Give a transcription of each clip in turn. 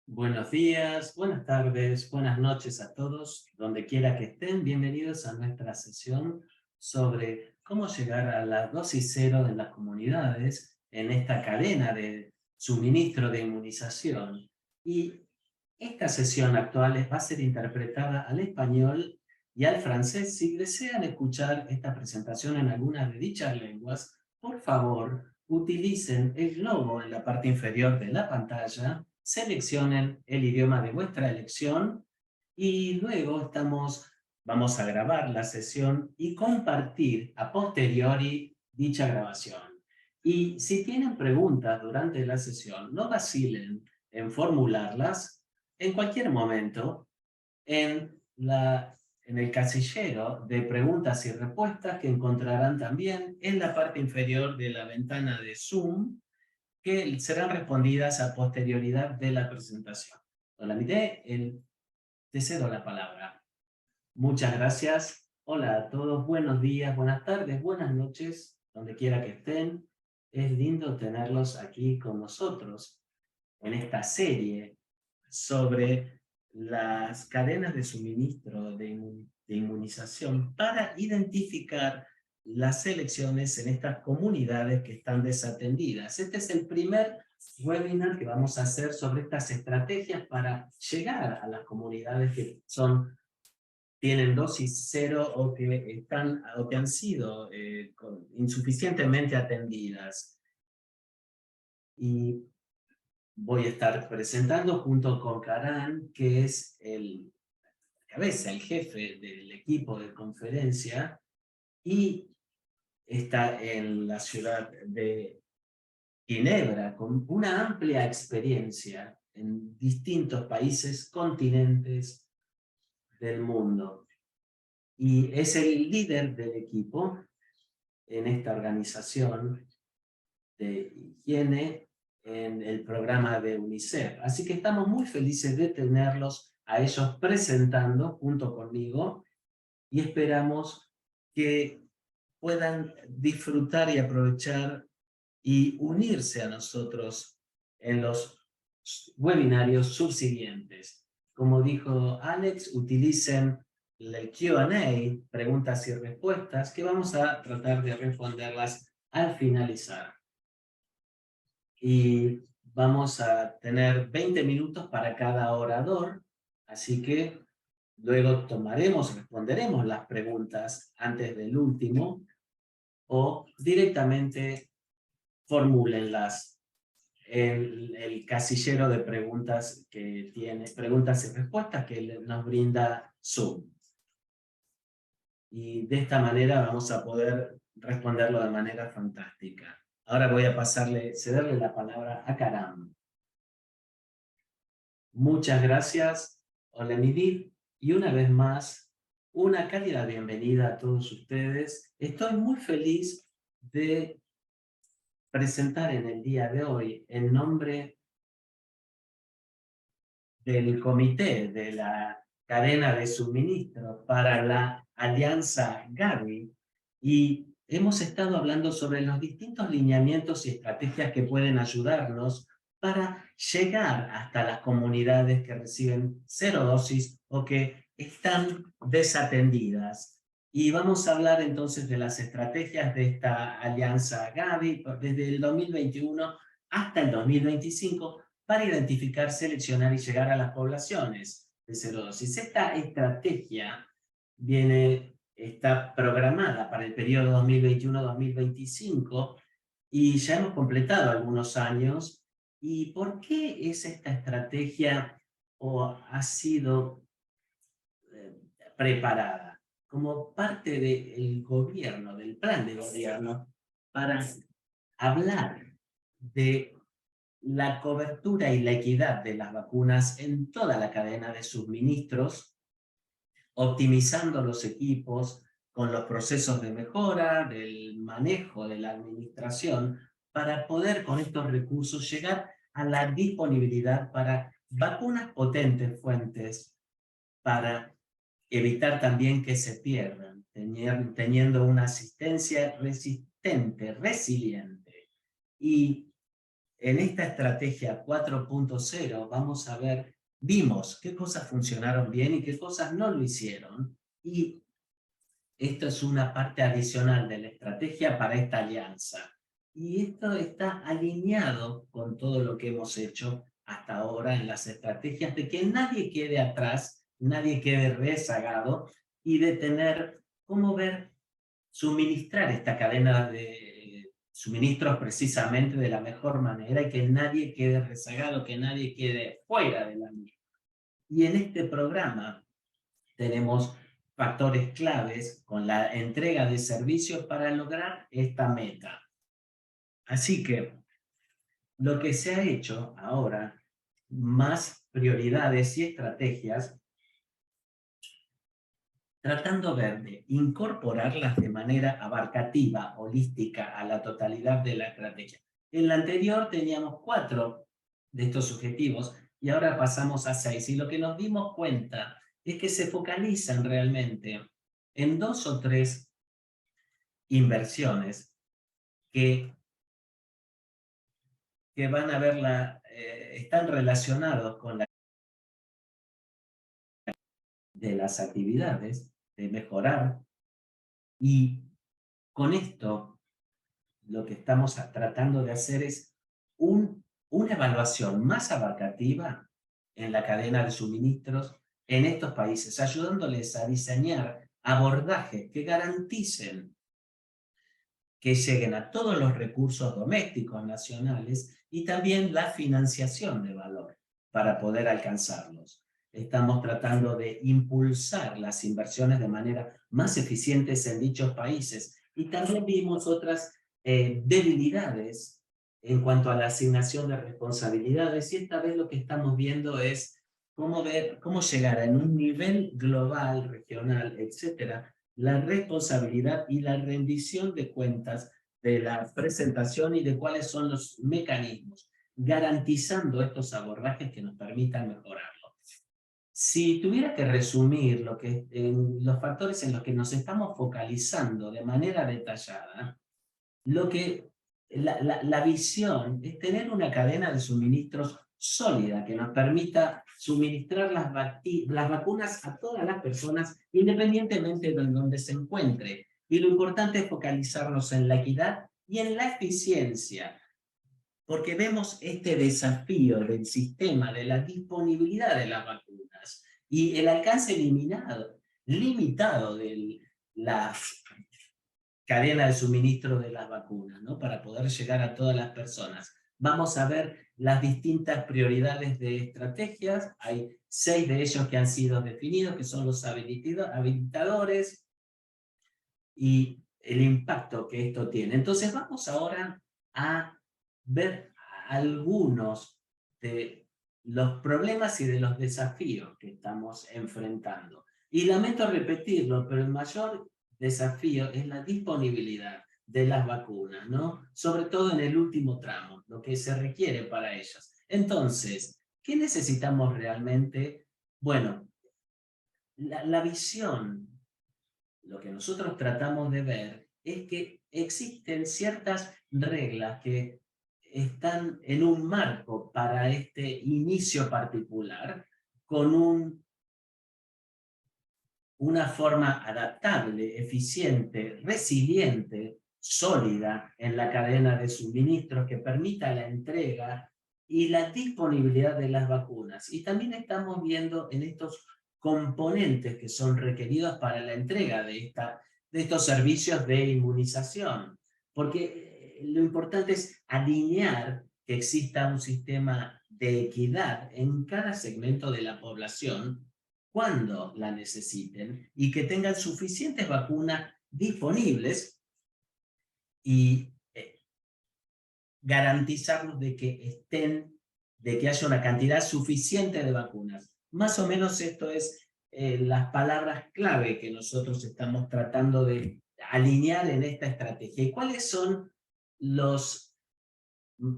Buenos días, buenas tardes, buenas noches a todos, donde quiera que estén. Bienvenidos a nuestra sesión sobre cómo llegar a la dosis cero de las comunidades en esta cadena de suministro de inmunización. Y esta sesión actual va a ser interpretada al español y al francés. Si desean escuchar esta presentación en alguna de dichas lenguas, por favor, utilicen el globo en la parte inferior de la pantalla, seleccionen el idioma de vuestra elección y luego vamos a grabar la sesión y compartir a posteriori dicha grabación. Y si tienen preguntas durante la sesión, no vacilen en formularlas en cualquier momento en el casillero de preguntas y respuestas que encontrarán también en la parte inferior de la ventana de Zoom, que serán respondidas a posterioridad de la presentación. Olamide, te cedo la palabra. Muchas gracias. Hola a todos, buenos días, buenas tardes, buenas noches, donde quiera que estén. Es lindo tenerlos aquí con nosotros en esta serie sobre las cadenas de suministro de inmunización para identificar las elecciones en estas comunidades que están desatendidas. Este es el primer webinar que vamos a hacer sobre estas estrategias para llegar a las comunidades que tienen dosis cero o que han sido insuficientemente atendidas. Y voy a estar presentando junto con Karan, que es el jefe del equipo de conferencia, y está en la ciudad de Ginebra, con una amplia experiencia en distintos países, continentes del mundo. Y es el líder del equipo en esta organización de higiene en el programa de UNICEF. Así que estamos muy felices de tenerlos a ellos presentando junto conmigo y esperamos que puedan disfrutar y aprovechar y unirse a nosotros en los webinarios subsiguientes. Como dijo Alex, utilicen el Q&A, preguntas y respuestas, que vamos a tratar de responderlas al finalizar. Y vamos a tener 20 minutos para cada orador, así que luego responderemos las preguntas antes del último, o directamente formúlenlas en el casillero de preguntas que tiene, preguntas y respuestas que nos brinda Zoom. Y de esta manera vamos a poder responderlo de manera fantástica. Ahora voy a cederle la palabra a Karam. Muchas gracias, Olemidit, y una vez más, una cálida bienvenida a todos ustedes. Estoy muy feliz de presentar en el día de hoy, en nombre del comité de la cadena de suministro para la Alianza Gavi, y hemos estado hablando sobre los distintos lineamientos y estrategias que pueden ayudarnos para llegar hasta las comunidades que reciben cero dosis o que están desatendidas. Y vamos a hablar entonces de las estrategias de esta Alianza Gavi desde el 2021 hasta el 2025 para identificar, seleccionar y llegar a las poblaciones de cero dosis. Esta estrategia está programada para el periodo 2021-2025 y ya hemos completado algunos años. ¿Y por qué es esta estrategia o ha sido preparada? Como parte del gobierno, del plan de gobierno, para hablar de la cobertura y la equidad de las vacunas en toda la cadena de suministros, optimizando los equipos con los procesos de mejora, del manejo, de la administración, para poder con estos recursos llegar a la disponibilidad para vacunas potentes fuentes, para evitar también que se pierdan, teniendo una asistencia resistente, resiliente. Y en esta estrategia 4.0 vamos a ver, vimos qué cosas funcionaron bien y qué cosas no lo hicieron, y esto es una parte adicional de la estrategia para esta alianza. Y esto está alineado con todo lo que hemos hecho hasta ahora en las estrategias de que nadie quede atrás, nadie quede rezagado, y de tener cómo ver suministrar esta cadena de suministros precisamente de la mejor manera y que nadie quede rezagado, que nadie quede fuera de la misma. Y en este programa tenemos factores claves con la entrega de servicios para lograr esta meta. Así que lo que se ha hecho ahora, más prioridades y estrategias, tratando de incorporarlas de manera abarcativa, holística, a la totalidad de la estrategia. En la anterior teníamos 4 de estos objetivos y ahora pasamos a 6. Y lo que nos dimos cuenta es que se focalizan realmente en 2 o 3 inversiones que van a verla, están relacionados con la de las actividades, de mejorar, y con esto lo que estamos tratando de hacer es una evaluación más abarcativa en la cadena de suministros en estos países, ayudándoles a diseñar abordajes que garanticen que lleguen a todos los recursos domésticos nacionales y también la financiación de valor para poder alcanzarlos. Estamos tratando de impulsar las inversiones de manera más eficientes en dichos países, y también vimos otras debilidades en cuanto a la asignación de responsabilidades, y esta vez lo que estamos viendo es cómo llegar en un nivel global, regional, etcétera, la responsabilidad y la rendición de cuentas de la presentación y de cuáles son los mecanismos, garantizando estos abordajes que nos permitan mejorarlo. Si tuviera que resumir los factores en los que nos estamos focalizando de manera detallada, la visión es tener una cadena de suministros sólida que nos permita suministrar las vacunas a todas las personas independientemente de donde se encuentre. Y lo importante es focalizarnos en la equidad y en la eficiencia, porque vemos este desafío del sistema, de la disponibilidad de las vacunas y el alcance limitado de las cadena de suministro de las vacunas, ¿no? Para poder llegar a todas las personas. Vamos a ver las distintas prioridades de estrategias. Hay 6 de ellos que han sido definidos, que son los habilitadores y el impacto que esto tiene. Entonces vamos ahora a ver algunos de los problemas y de los desafíos que estamos enfrentando. Y lamento repetirlo, pero el mayor desafío es la disponibilidad de las vacunas, ¿no? Sobre todo en el último tramo, lo que se requiere para ellas. Entonces, ¿qué necesitamos realmente? Bueno, la visión, lo que nosotros tratamos de ver es que existen ciertas reglas que están en un marco para este inicio particular, con una forma adaptable, eficiente, resiliente, sólida en la cadena de suministros que permita la entrega y la disponibilidad de las vacunas. Y también estamos viendo en estos componentes que son requeridos para la entrega de estos servicios de inmunización. Porque lo importante es alinear que exista un sistema de equidad en cada segmento de la población cuando la necesiten y que tengan suficientes vacunas disponibles, y garantizarnos de que haya una cantidad suficiente de vacunas. Más o menos esto es las palabras clave que nosotros estamos tratando de alinear en esta estrategia. ¿Y cuáles son los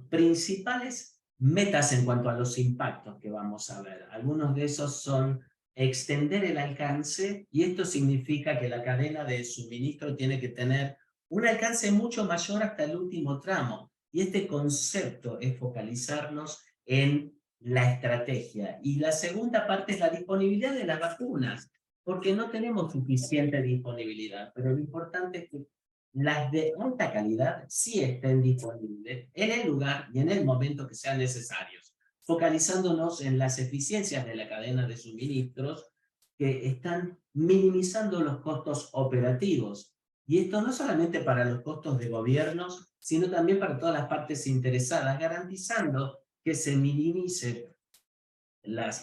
principales metas en cuanto a los impactos que vamos a ver? Algunos de esos son extender el alcance, y esto significa que la cadena de suministro tiene que tener un alcance mucho mayor hasta el último tramo, Y este concepto es focalizarnos en la estrategia. Y la segunda parte es la disponibilidad de las vacunas, porque no tenemos suficiente disponibilidad, pero lo importante es que las de alta calidad sí estén disponibles en el lugar y en el momento que sean necesarios, focalizándonos en las eficiencias de la cadena de suministros que están minimizando los costos operativos. Y esto no solamente para los costos de gobiernos, sino también para todas las partes interesadas, garantizando que se minimice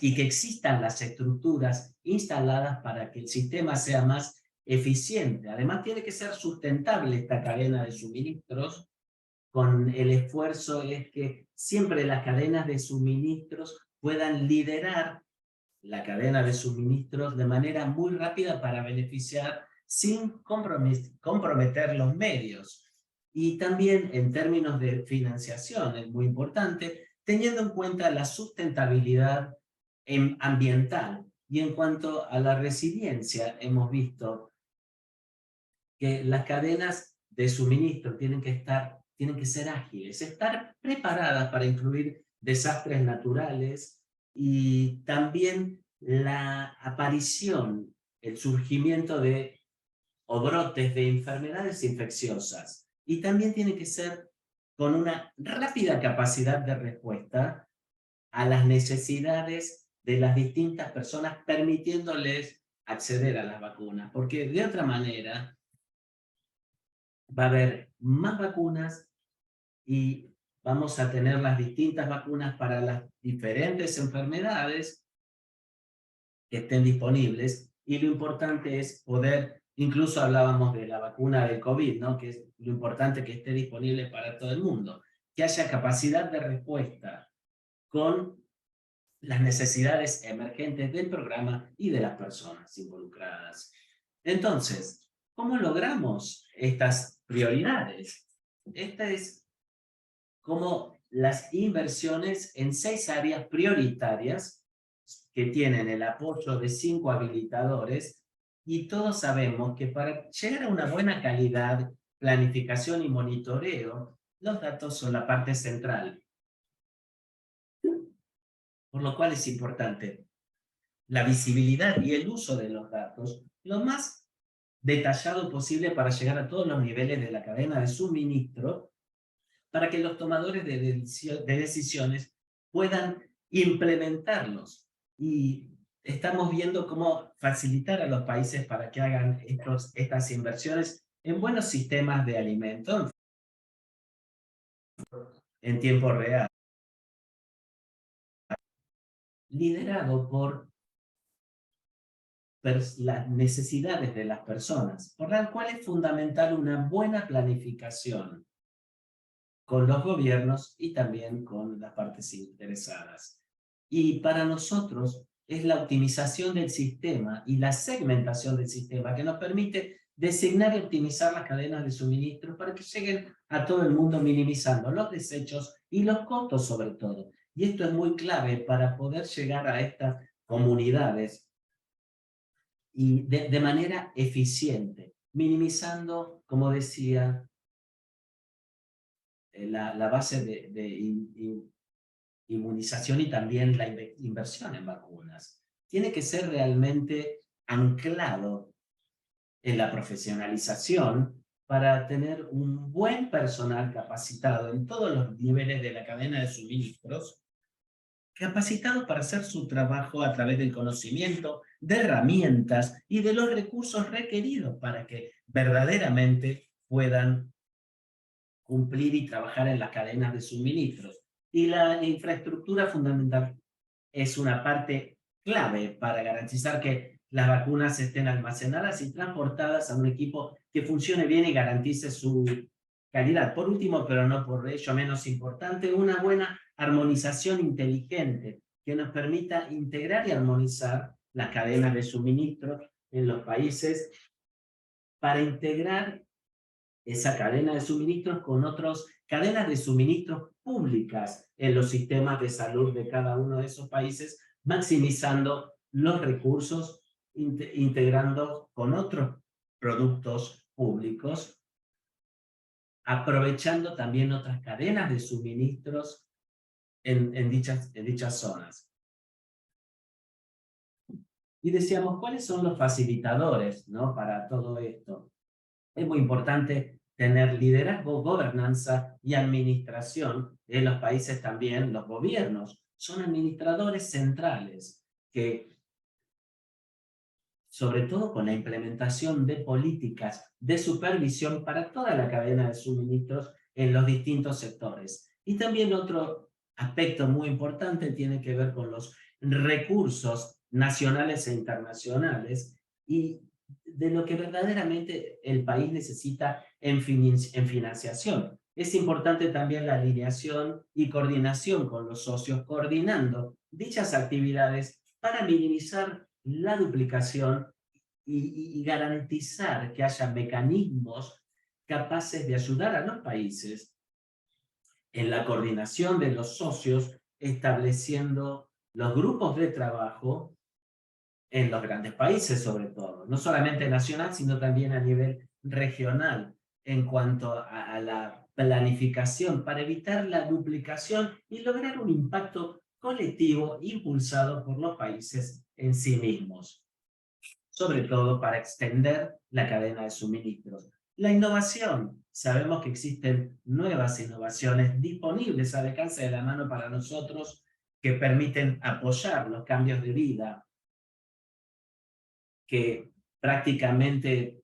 y que existan las estructuras instaladas para que el sistema sea más eficiente. Además, tiene que ser sustentable esta cadena de suministros. Con el esfuerzo es que siempre las cadenas de suministros puedan liderar la cadena de suministros de manera muy rápida para beneficiar sin comprometer los medios. Y también en términos de financiación es muy importante, teniendo en cuenta la sustentabilidad ambiental. Y en cuanto a la resiliencia, hemos visto que las cadenas de suministro tienen que ser ágiles, estar preparadas para incluir desastres naturales y también la aparición, el surgimiento de o brotes de enfermedades infecciosas. Y también tiene que ser con una rápida capacidad de respuesta a las necesidades de las distintas personas, permitiéndoles acceder a las vacunas, porque de otra manera va a haber más vacunas y vamos a tener las distintas vacunas para las diferentes enfermedades que estén disponibles, y lo importante es poder, incluso hablábamos de la vacuna del COVID, ¿no? Que es lo importante que esté disponible para todo el mundo, que haya capacidad de respuesta con las necesidades emergentes del programa y de las personas involucradas. Entonces, ¿cómo logramos estas prioridades? Esta es como las inversiones en 6 áreas prioritarias que tienen el apoyo de 5 habilitadores, y todos sabemos que para llegar a una buena calidad, planificación y monitoreo, los datos son la parte central, por lo cual es importante la visibilidad y el uso de los datos lo más detallado posible para llegar a todos los niveles de la cadena de suministro, para que los tomadores de decisiones puedan implementarlos. Y estamos viendo cómo facilitar a los países para que hagan estas inversiones en buenos sistemas de alimento en tiempo real, liderado por las necesidades de las personas, por lo cual es fundamental una buena planificación con los gobiernos y también con las partes interesadas. Y para nosotros es la optimización del sistema y la segmentación del sistema que nos permite designar y optimizar las cadenas de suministro para que lleguen a todo el mundo, minimizando los desechos y los costos sobre todo. Y esto es muy clave para poder llegar a estas comunidades y de manera eficiente, minimizando, como decía, la base de inmunización y también la inversión en vacunas. Tiene que ser realmente anclado en la profesionalización para tener un buen personal capacitado en todos los niveles de la cadena de suministros, capacitado para hacer su trabajo a través del conocimiento, de herramientas y de los recursos requeridos para que verdaderamente puedan cumplir y trabajar en las cadenas de suministros. Y la infraestructura fundamental es una parte clave para garantizar que las vacunas estén almacenadas y transportadas a un equipo que funcione bien y garantice su calidad. Por último, pero no por ello menos importante, una buena armonización inteligente que nos permita integrar y armonizar las cadenas de suministro en los países para integrar esa cadena de suministros con otras cadenas de suministros públicas en los sistemas de salud de cada uno de esos países, maximizando los recursos, integrando con otros productos públicos aprovechando también otras cadenas de suministros en dichas zonas. Y decíamos, ¿cuáles son los facilitadores, ¿no?, para todo esto? Es muy importante tener liderazgo, gobernanza y administración. En los países también los gobiernos son administradores centrales que, sobre todo con la implementación de políticas de supervisión para toda la cadena de suministros en los distintos sectores. Y también otro aspecto muy importante tiene que ver con los recursos nacionales e internacionales y de lo que verdaderamente el país necesita en financiación. Es importante también la alineación y coordinación con los socios, coordinando dichas actividades para minimizar la duplicación y garantizar que haya mecanismos capaces de ayudar a los países en la coordinación de los socios, estableciendo los grupos de trabajo en los grandes países sobre todo, no solamente nacional, sino también a nivel regional, en cuanto a la planificación para evitar la duplicación y lograr un impacto colectivo impulsado por los países en sí mismos, sobre todo para extender la cadena de suministros. La innovación. Sabemos que existen nuevas innovaciones disponibles al alcance de la mano para nosotros que permiten apoyar los cambios de vida, que prácticamente,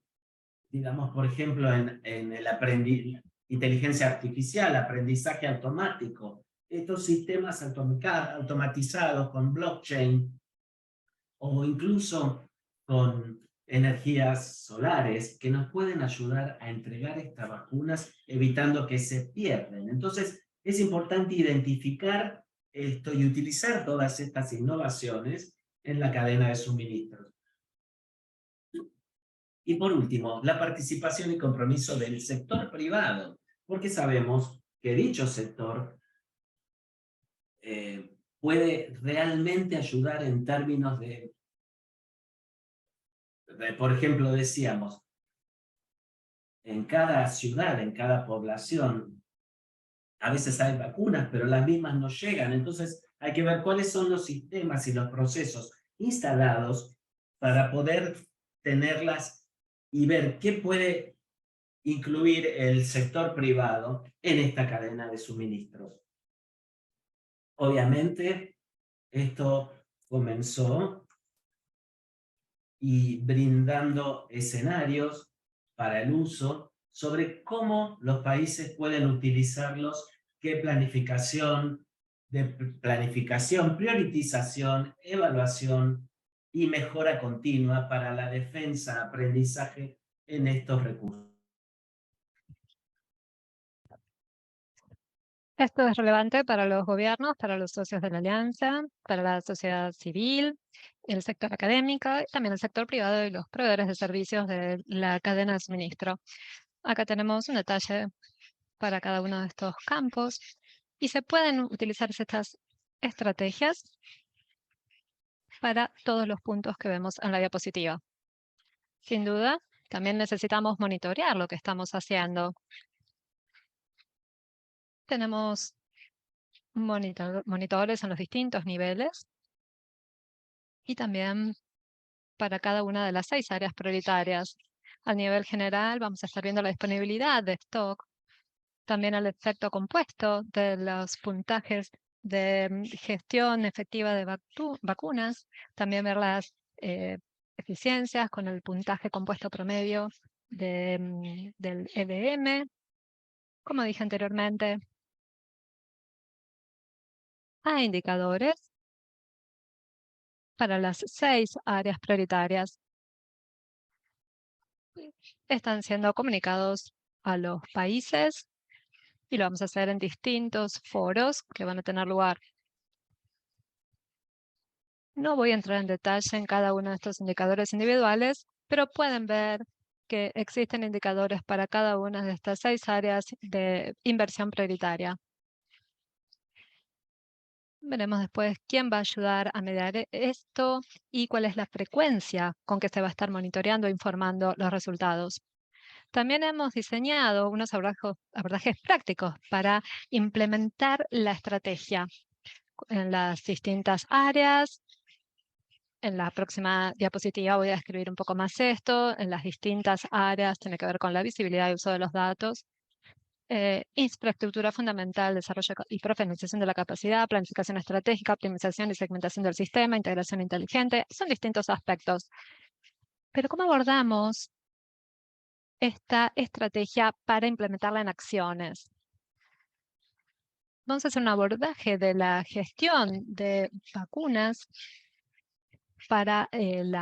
digamos, por ejemplo, en el inteligencia artificial, aprendizaje automático, estos sistemas automatizados con blockchain o incluso con energías solares que nos pueden ayudar a entregar estas vacunas evitando que se pierdan. Entonces, es importante identificar esto y utilizar todas estas innovaciones en la cadena de suministros. Y por último, la participación y compromiso del sector privado, porque sabemos que dicho sector puede realmente ayudar en términos por ejemplo, decíamos, en cada ciudad, en cada población, a veces hay vacunas, pero las mismas no llegan. Entonces, hay que ver cuáles son los sistemas y los procesos instalados para poder tenerlas y ver qué puede incluir el sector privado en esta cadena de suministros. Obviamente, esto comenzó y brindando escenarios para el uso sobre cómo los países pueden utilizarlos, qué planificación, priorización, evaluación y mejora continua para la defensa, aprendizaje en estos recursos. Esto es relevante para los gobiernos, para los socios de la alianza, para la sociedad civil, el sector académico, y también el sector privado y los proveedores de servicios de la cadena de suministro. Acá tenemos un detalle para cada uno de estos campos y se pueden utilizar estas estrategias para todos los puntos que vemos en la diapositiva. Sin duda, también necesitamos monitorear lo que estamos haciendo. Tenemos monitores en los distintos niveles y también para cada una de las 6 áreas prioritarias. A nivel general, vamos a estar viendo la disponibilidad de stock, también el efecto compuesto de los puntajes de gestión efectiva de vacunas, también ver las eficiencias con el puntaje compuesto promedio del EBM. Como dije anteriormente, hay indicadores para las 6 áreas prioritarias. Están siendo comunicados a los países y lo vamos a hacer en distintos foros que van a tener lugar. No voy a entrar en detalle en cada uno de estos indicadores individuales, pero pueden ver que existen indicadores para cada una de estas 6 áreas de inversión prioritaria. Veremos después quién va a ayudar a mediar esto y cuál es la frecuencia con que se va a estar monitoreando e informando los resultados. También hemos diseñado unos abordajes prácticos para implementar la estrategia en las distintas áreas. En la próxima diapositiva voy a describir un poco más esto. En las distintas áreas tiene que ver con la visibilidad y uso de los datos, infraestructura fundamental, desarrollo y profesionalización de la capacidad, planificación estratégica, optimización y segmentación del sistema, integración inteligente. Son distintos aspectos. Pero ¿cómo abordamos esta estrategia para implementarla en acciones? Vamos a hacer un abordaje de la gestión de vacunas para el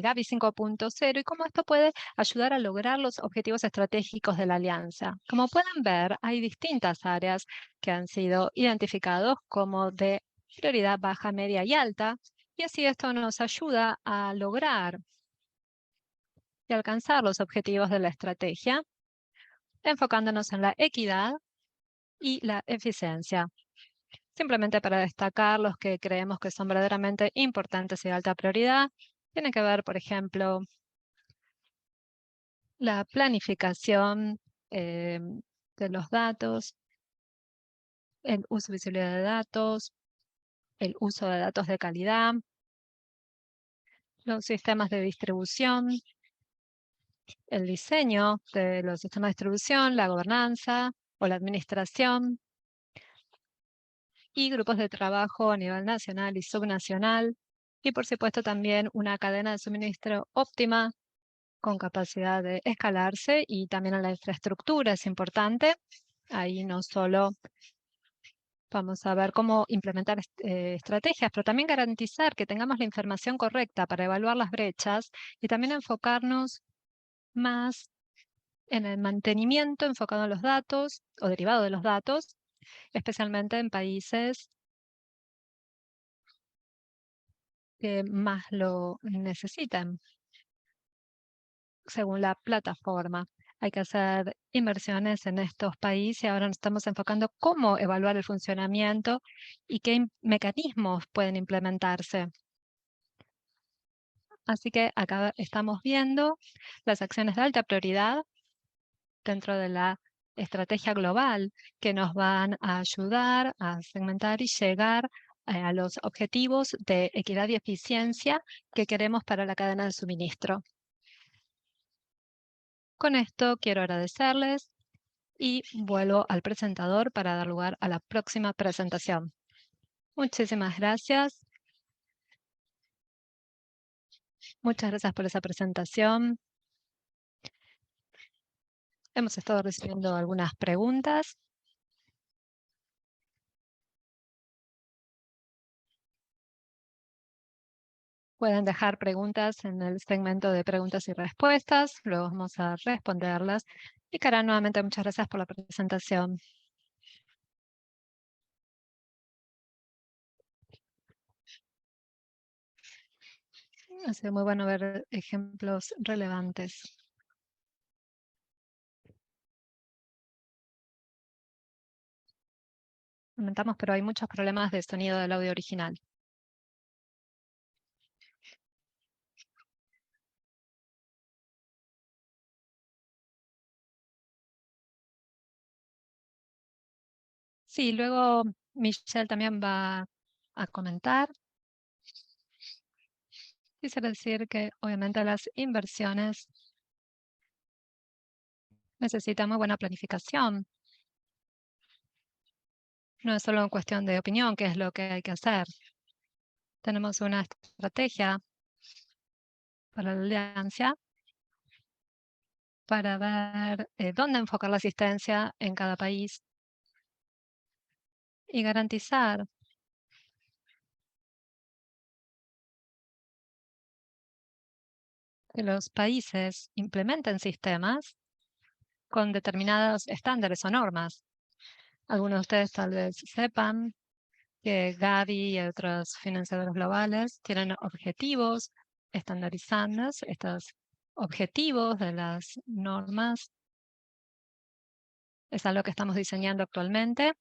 Gavi 5.0 y cómo esto puede ayudar a lograr los objetivos estratégicos de la alianza. Como pueden ver, hay distintas áreas que han sido identificados como de prioridad baja, media y alta, y así esto nos ayuda a lograr y alcanzar los objetivos de la estrategia, enfocándonos en la equidad y la eficiencia. Simplemente para destacar los que creemos que son verdaderamente importantes y de alta prioridad, tienen que ver, por ejemplo, la planificación de los datos, el uso y visibilidad de datos, el uso de datos de calidad, los sistemas de distribución, el diseño de los sistemas de distribución, la gobernanza o la administración, y grupos de trabajo a nivel nacional y subnacional, y por supuesto también una cadena de suministro óptima con capacidad de escalarse, y también en la infraestructura es importante. Ahí no solo vamos a ver cómo implementar estrategias, pero también garantizar que tengamos la información correcta para evaluar las brechas y también enfocarnos más en el mantenimiento enfocado en los datos o derivado de los datos, especialmente en países que más lo necesitan, según la plataforma. Hay que hacer inversiones en estos países y ahora nos estamos enfocando cómo evaluar el funcionamiento y qué mecanismos pueden implementarse. Así que acá estamos viendo las acciones de alta prioridad dentro de la estrategia global que nos van a ayudar a segmentar y llegar a los objetivos de equidad y eficiencia que queremos para la cadena de suministro. Con esto quiero agradecerles y vuelvo al presentador para dar lugar a la próxima presentación. Muchísimas gracias. Muchas gracias por esa presentación. Hemos estado recibiendo algunas preguntas. Pueden dejar preguntas en el segmento de preguntas y respuestas. Luego vamos a responderlas. Y Karan, nuevamente muchas gracias por la presentación. Ha sido muy bueno ver ejemplos relevantes. Lamentamos, pero hay muchos problemas de sonido del audio original. Sí, luego Michelle también va a comentar. Quisiera decir que obviamente las inversiones necesitan muy buena planificación. No es solo una cuestión de opinión, qué es lo que hay que hacer. Tenemos una estrategia para la alianza para ver dónde enfocar la asistencia en cada país y garantizar que los países implementen sistemas con determinados estándares o normas. Algunos de ustedes tal vez sepan que Gavi y otros financiadores globales tienen objetivos estandarizados. Estos objetivos de las normas es algo que estamos diseñando actualmente.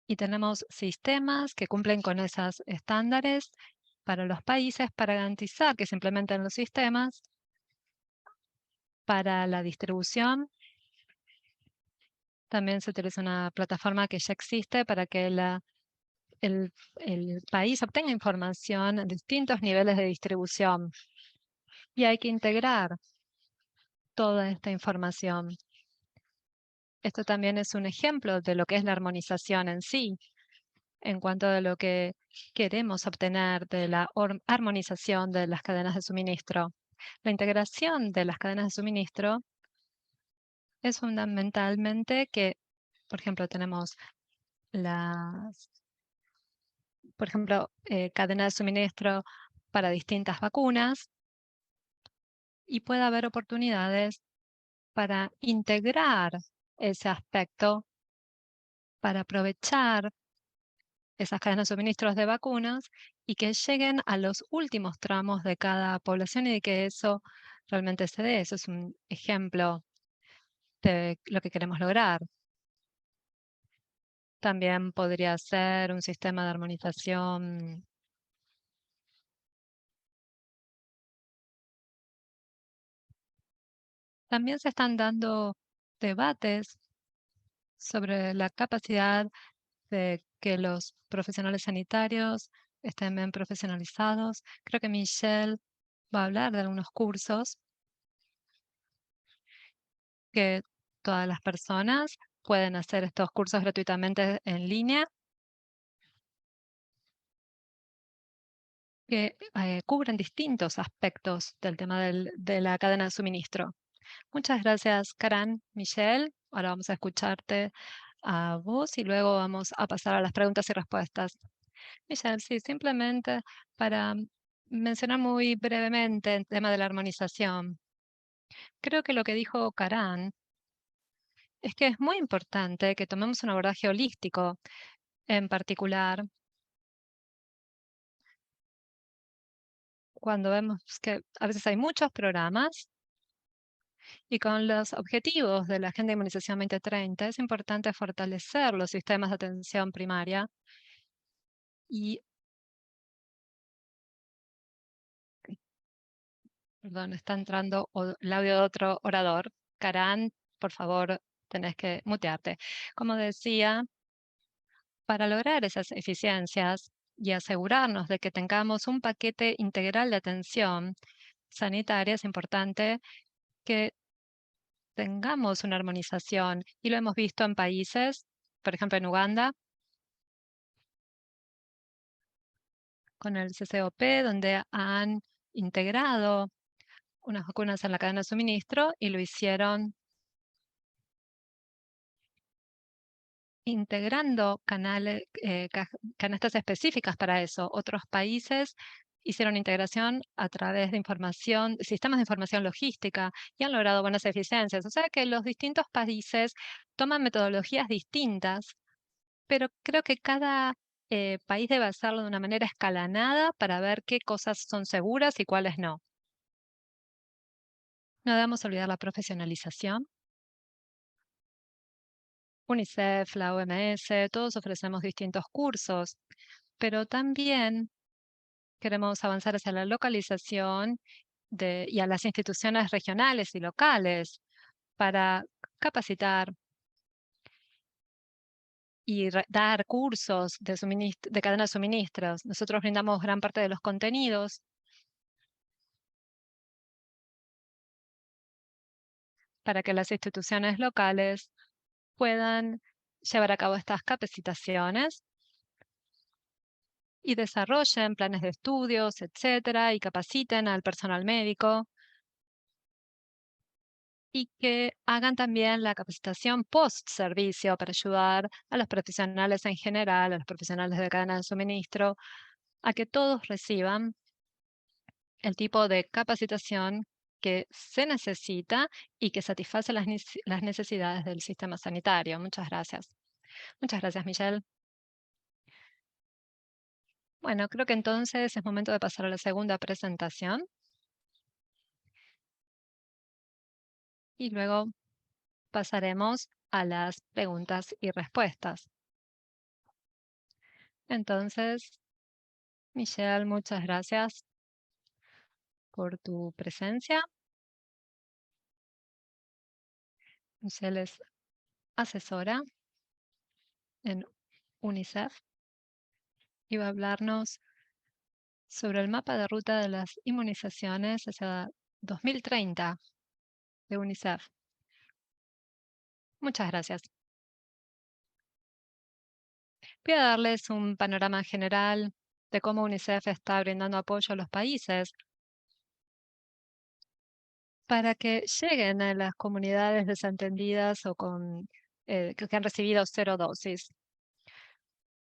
Y tenemos sistemas que cumplen con esos estándares para los países para garantizar que se implementen los sistemas. Para la distribución, también se utiliza una plataforma que ya existe para que el país obtenga información en distintos niveles de distribución. Y hay que integrar toda esta información. Esto también es un ejemplo de lo que es la armonización en sí, en cuanto a lo que queremos obtener de la armonización de las cadenas de suministro. La integración de las cadenas de suministro es fundamentalmente que, por ejemplo, tenemos cadena de suministro para distintas vacunas y puede haber oportunidades para integrar ese aspecto, para aprovechar esas cadenas de suministros de vacunas y que lleguen a los últimos tramos de cada población y de que eso realmente se dé. Eso es un ejemplo de lo que queremos lograr. También podría ser un sistema de armonización. También se están dando debates sobre la capacidad de que los profesionales sanitarios estén bien profesionalizados. Creo que Michelle va a hablar de algunos cursos que todas las personas pueden hacer estos cursos gratuitamente en línea que cubren distintos aspectos del tema de la cadena de suministro. Muchas gracias, Karan. Michelle, ahora vamos a escucharte a vos y luego vamos a pasar a las preguntas y respuestas. Michelle, sí, simplemente para mencionar muy brevemente el tema de la armonización. Creo que lo que dijo Karan es que es muy importante que tomemos un abordaje holístico, en particular cuando vemos que a veces hay muchos programas y con los objetivos de la Agenda de Inmunización 2030 es importante fortalecer los sistemas de atención primaria y, perdón, está entrando el audio de otro orador. Karan, por favor, tenés que mutearte. Como decía, para lograr esas eficiencias y asegurarnos de que tengamos un paquete integral de atención sanitaria, es importante que tengamos una armonización. Y lo hemos visto en países, por ejemplo en Uganda, con el CCOP, donde han integrado unas vacunas en la cadena de suministro y lo hicieron integrando canastas específicas para eso. Otros países hicieron integración a través de sistemas de información logística y han logrado buenas eficiencias. O sea que los distintos países toman metodologías distintas, pero creo que cada país debe hacerlo de una manera escalonada para ver qué cosas son seguras y cuáles no. No debemos olvidar la profesionalización. UNICEF, la OMS, todos ofrecemos distintos cursos, pero también queremos avanzar hacia la localización y a las instituciones regionales y locales para capacitar y dar cursos de cadena de suministros. Nosotros brindamos gran parte de los contenidos para que las instituciones locales puedan llevar a cabo estas capacitaciones y desarrollen planes de estudios, etcétera, y capaciten al personal médico y que hagan también la capacitación post-servicio para ayudar a los profesionales en general, a los profesionales de cadena de suministro, a que todos reciban el tipo de capacitación que se necesita y que satisface las necesidades del sistema sanitario. Muchas gracias. Muchas gracias, Michelle. Bueno, creo que entonces es momento de pasar a la segunda presentación y luego pasaremos a las preguntas y respuestas. Entonces, Michelle, muchas gracias por tu presencia. Michelle es asesora en UNICEF y va a hablarnos sobre el mapa de ruta de las inmunizaciones hacia 2030 de UNICEF. Muchas gracias. Voy a darles un panorama general de cómo UNICEF está brindando apoyo a los países para que lleguen a las comunidades desatendidas o que han recibido 0 dosis.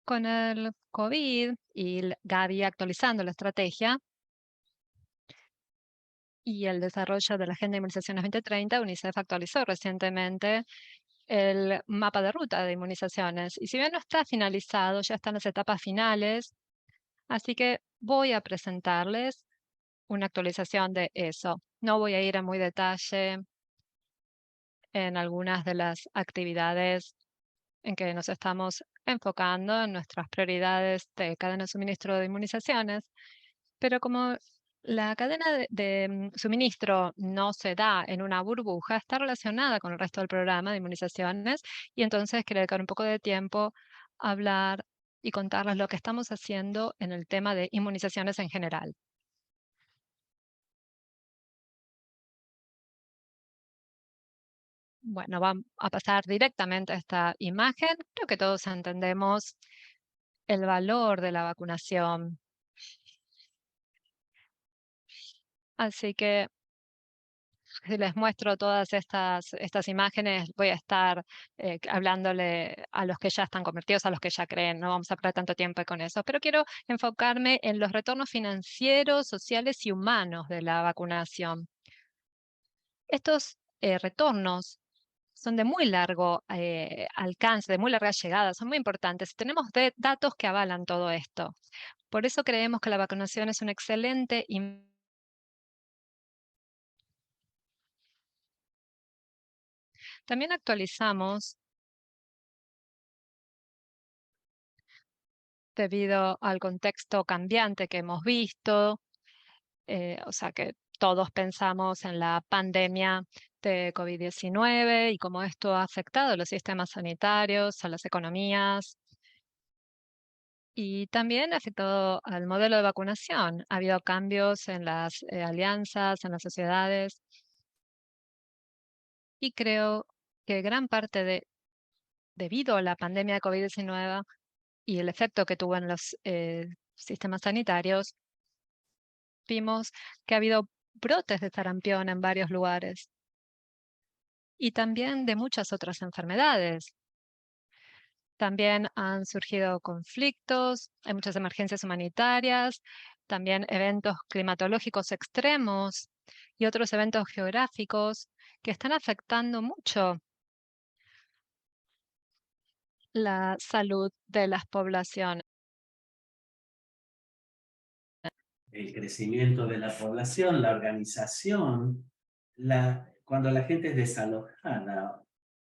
Con el COVID y Gavi actualizando la estrategia y el desarrollo de la Agenda de Inmunizaciones 2030, UNICEF actualizó recientemente el mapa de ruta de inmunizaciones. Y si bien no está finalizado, ya están las etapas finales, así que voy a presentarles una actualización de eso. No voy a ir a muy detalle en algunas de las actividades en que nos estamos enfocando en nuestras prioridades de cadena de suministro de inmunizaciones, pero como la cadena de suministro no se da en una burbuja, está relacionada con el resto del programa de inmunizaciones y entonces quería dedicar un poco de tiempo a hablar y contarles lo que estamos haciendo en el tema de inmunizaciones en general. Bueno, vamos a pasar directamente a esta imagen. Creo que todos entendemos el valor de la vacunación. Así que si les muestro todas estas imágenes, voy a estar hablándole a los que ya están convertidos, a los que ya creen. No vamos a perder tanto tiempo con eso. Pero quiero enfocarme en los retornos financieros, sociales y humanos de la vacunación. Estos retornos son de muy largo alcance, de muy larga llegada, son muy importantes. Tenemos datos que avalan todo esto. Por eso creemos que la vacunación es un excelente. También actualizamos debido al contexto cambiante que hemos visto, o sea que todos pensamos en la pandemia de COVID-19 y cómo esto ha afectado a los sistemas sanitarios, a las economías y también ha afectado al modelo de vacunación. Ha habido cambios en las alianzas, en las sociedades y creo que gran parte debido a la pandemia de COVID-19 y el efecto que tuvo en los sistemas sanitarios, vimos que ha habido brotes de sarampión en varios lugares y también de muchas otras enfermedades. También han surgido conflictos, hay muchas emergencias humanitarias, también eventos climatológicos extremos y otros eventos geográficos que están afectando mucho la salud de las poblaciones. El crecimiento de la población, la organización, cuando la gente es desalojada,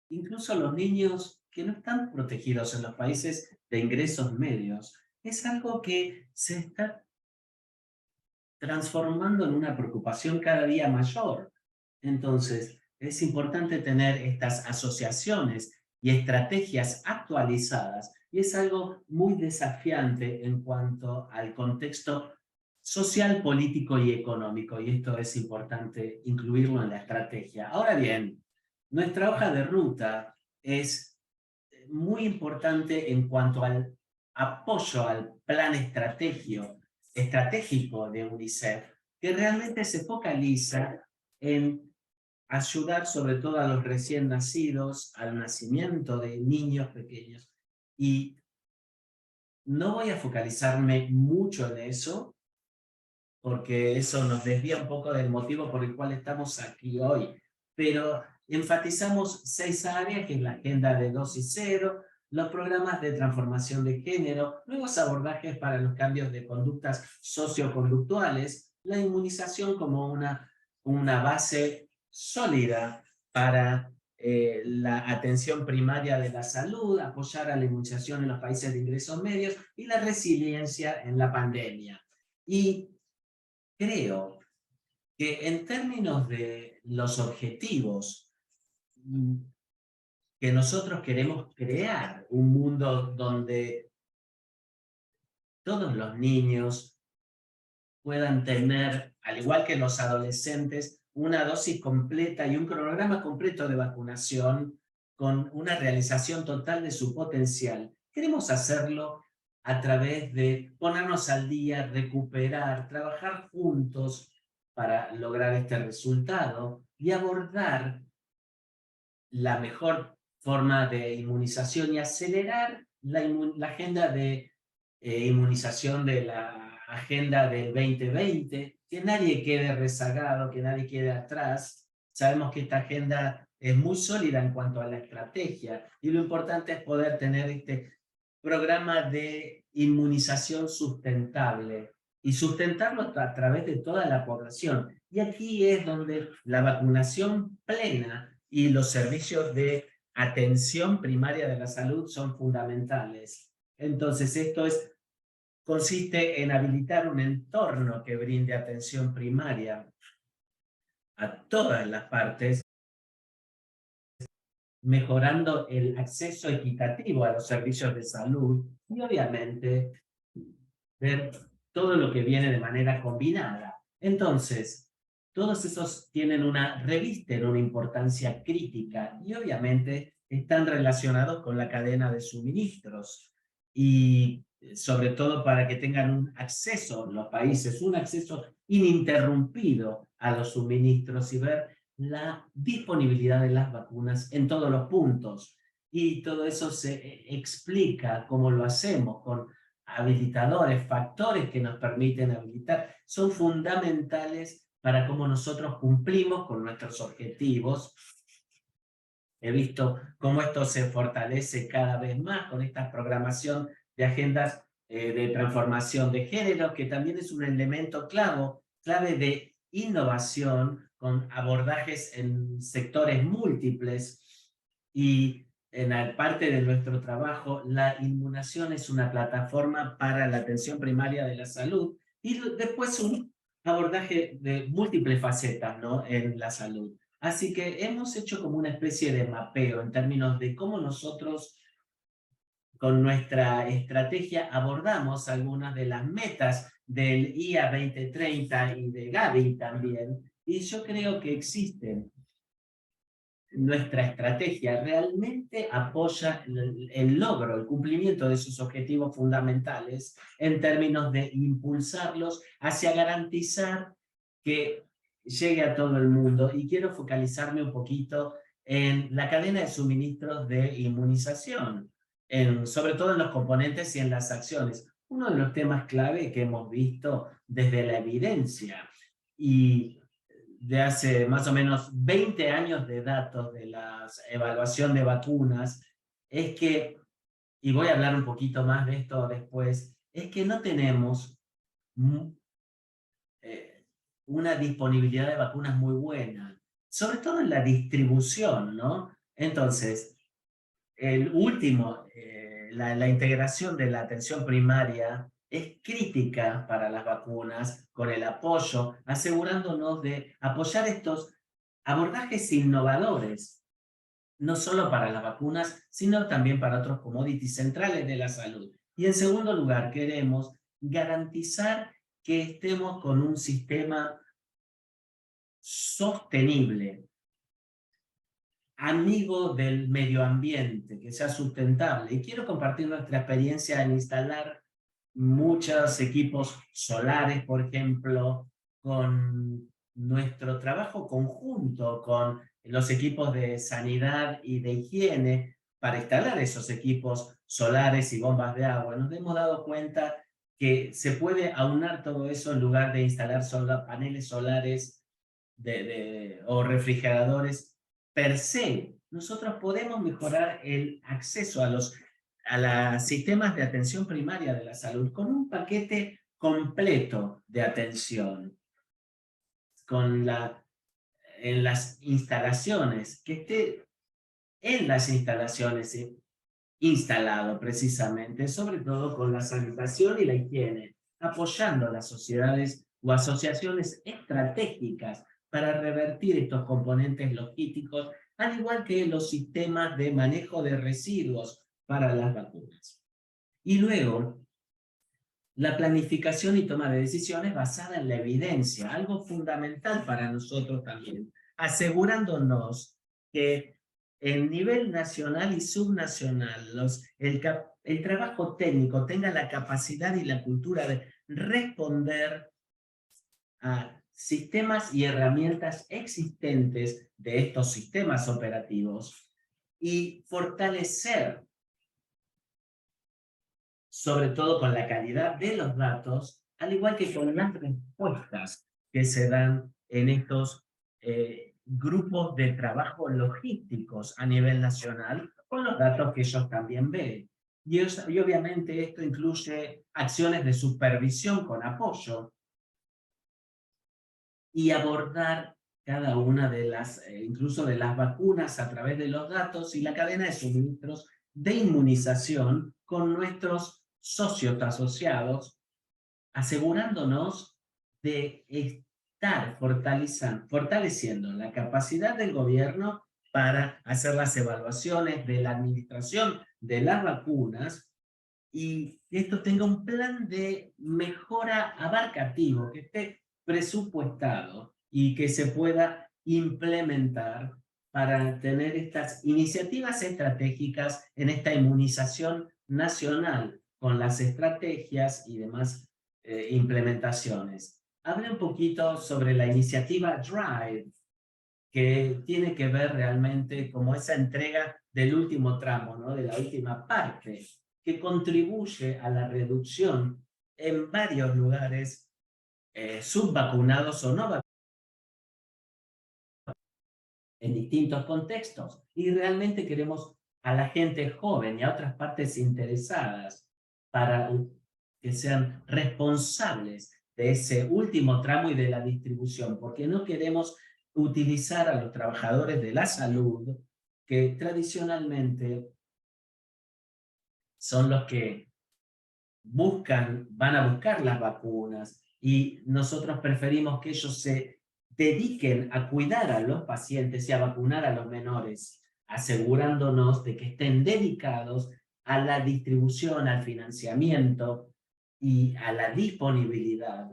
incluso los niños que no están protegidos en los países de ingresos medios, es algo que se está transformando en una preocupación cada día mayor. Entonces, es importante tener estas asociaciones y estrategias actualizadas, y es algo muy desafiante en cuanto al contexto social, político y económico, y esto es importante incluirlo en la estrategia. Ahora bien, nuestra hoja de ruta es muy importante en cuanto al apoyo al plan estratégico de UNICEF, que realmente se focaliza en ayudar sobre todo a los recién nacidos, al nacimiento de niños pequeños. Y no voy a focalizarme mucho en eso, porque eso nos desvía un poco del motivo por el cual estamos aquí hoy. Pero enfatizamos 6 áreas, que es la agenda de dosis cero, los programas de transformación de género, nuevos abordajes para los cambios de conductas socioconductuales, la inmunización como una base sólida para la atención primaria de la salud, apoyar a la inmunización en los países de ingresos medios y la resiliencia en la pandemia. Y creo que en términos de los objetivos que nosotros queremos crear, un mundo donde todos los niños puedan tener, al igual que los adolescentes, una dosis completa y un cronograma completo de vacunación con una realización total de su potencial. Queremos hacerlo a través de ponernos al día, recuperar, trabajar juntos para lograr este resultado y abordar la mejor forma de inmunización y acelerar la agenda de inmunización de la agenda del 2020, que nadie quede rezagado, que nadie quede atrás. Sabemos que esta agenda es muy sólida en cuanto a la estrategia y lo importante es poder tener este programa de inmunización sustentable y sustentarlo a través de toda la población. Y aquí es donde la vacunación plena y los servicios de atención primaria de la salud son fundamentales. Entonces, consiste en habilitar un entorno que brinde atención primaria a todas las partes, mejorando el acceso equitativo a los servicios de salud y obviamente ver todo lo que viene de manera combinada. Entonces, todos esos revisten una importancia crítica y obviamente están relacionados con la cadena de suministros y sobre todo para que tengan un acceso, los países, un acceso ininterrumpido a los suministros y ver la disponibilidad de las vacunas en todos los puntos. Y todo eso se explica cómo lo hacemos con habilitadores, factores que nos permiten habilitar, son fundamentales para cómo nosotros cumplimos con nuestros objetivos. He visto cómo esto se fortalece cada vez más con esta programación de agendas de transformación de género, que también es un elemento clave de innovación con abordajes en sectores múltiples y en la parte de nuestro trabajo, la inmunización es una plataforma para la atención primaria de la salud y después un abordaje de múltiples facetas, ¿no?, en la salud. Así que hemos hecho como una especie de mapeo en términos de cómo nosotros con nuestra estrategia abordamos algunas de las metas del IA 2030 y de Gavi también. Y yo creo que existen. Nuestra estrategia realmente apoya el logro, el cumplimiento de sus objetivos fundamentales en términos de impulsarlos hacia garantizar que llegue a todo el mundo. Y quiero focalizarme un poquito en la cadena de suministros de inmunización, sobre todo en los componentes y en las acciones. Uno de los temas clave que hemos visto desde la evidencia y de hace más o menos 20 años de datos de la evaluación de vacunas, es que, y voy a hablar un poquito más de esto después, es que no tenemos una disponibilidad de vacunas muy buena, sobre todo en la distribución, ¿no? Entonces, el último, la integración de la atención primaria es crítica para las vacunas, con el apoyo, asegurándonos de apoyar estos abordajes innovadores, no solo para las vacunas, sino también para otros commodities centrales de la salud. Y en segundo lugar, queremos garantizar que estemos con un sistema sostenible, amigo del medio ambiente, que sea sustentable. Y quiero compartir nuestra experiencia en instalar muchos equipos solares, por ejemplo, con nuestro trabajo conjunto con los equipos de sanidad y de higiene para instalar esos equipos solares y bombas de agua. Nos hemos dado cuenta que se puede aunar todo eso en lugar de instalar solo paneles solares o refrigeradores per se. Nosotros podemos mejorar el acceso a los sistemas de atención primaria de la salud con un paquete completo de atención, en las instalaciones, que esté en las instalaciones instalado precisamente, sobre todo con la sanitación y la higiene, apoyando a las sociedades o asociaciones estratégicas para revertir estos componentes logísticos, al igual que los sistemas de manejo de residuos para las vacunas. Y luego, la planificación y toma de decisiones basada en la evidencia, algo fundamental para nosotros también, asegurándonos que en nivel nacional y subnacional el trabajo técnico tenga la capacidad y la cultura de responder a sistemas y herramientas existentes de estos sistemas operativos y fortalecer, sobre todo con la calidad de los datos, al igual que con las respuestas que se dan en estos grupos de trabajo logísticos a nivel nacional, con los datos que ellos también ven. Y obviamente esto incluye acciones de supervisión con apoyo y abordar cada una de las, incluso de las vacunas a través de los datos y la cadena de suministros de inmunización con nuestros socios asociados, asegurándonos de estar fortaleciendo la capacidad del gobierno para hacer las evaluaciones de la administración de las vacunas y que esto tenga un plan de mejora abarcativo, que esté presupuestado y que se pueda implementar para tener estas iniciativas estratégicas en esta inmunización nacional con las estrategias y demás implementaciones. Hablé un poquito sobre la iniciativa DRIVE, que tiene que ver realmente como esa entrega del último tramo, ¿no? De la última parte, que contribuye a la reducción en varios lugares subvacunados o no vacunados en distintos contextos. Y realmente queremos a la gente joven y a otras partes interesadas para que sean responsables de ese último tramo y de la distribución, porque no queremos utilizar a los trabajadores de la salud que tradicionalmente son los que van a buscar las vacunas y nosotros preferimos que ellos se dediquen a cuidar a los pacientes y a vacunar a los menores, asegurándonos de que estén dedicados a la distribución, al financiamiento y a la disponibilidad,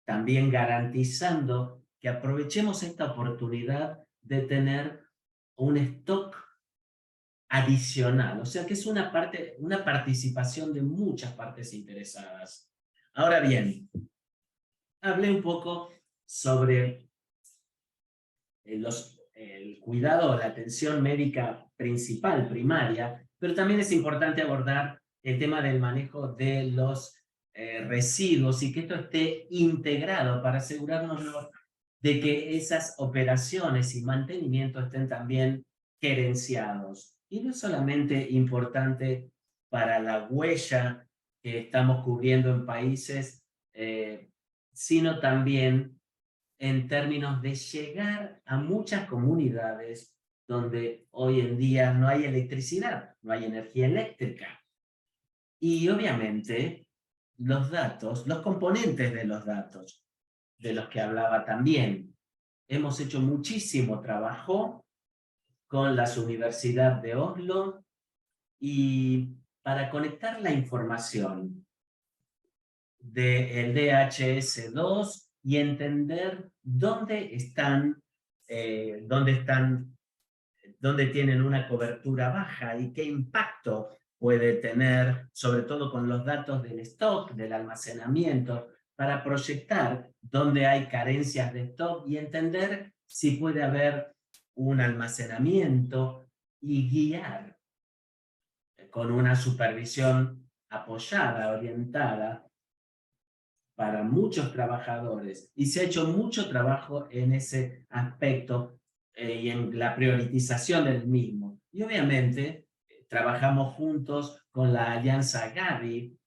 también garantizando que aprovechemos esta oportunidad de tener un stock adicional, o sea que es una participación de muchas partes interesadas. Ahora bien, hablé un poco sobre el cuidado o la atención médica principal, primaria, pero también es importante abordar el tema del manejo de los residuos y que esto esté integrado para asegurarnos de que esas operaciones y mantenimiento estén también gerenciados. Y no es solamente importante para la huella que estamos cubriendo en países, sino también en términos de llegar a muchas comunidades donde hoy en día no hay electricidad, no hay energía eléctrica. Y obviamente los datos, los componentes de los datos, de los que hablaba también. Hemos hecho muchísimo trabajo con las universidades de Oslo y para conectar la información del DHS2 y entender dónde tienen una cobertura baja y qué impacto puede tener, sobre todo con los datos del stock, del almacenamiento, para proyectar dónde hay carencias de stock y entender si puede haber un almacenamiento y guiar con una supervisión apoyada, orientada, para muchos trabajadores. Y se ha hecho mucho trabajo en ese aspecto y en la priorización del mismo. Y obviamente trabajamos juntos con la Alianza Gavi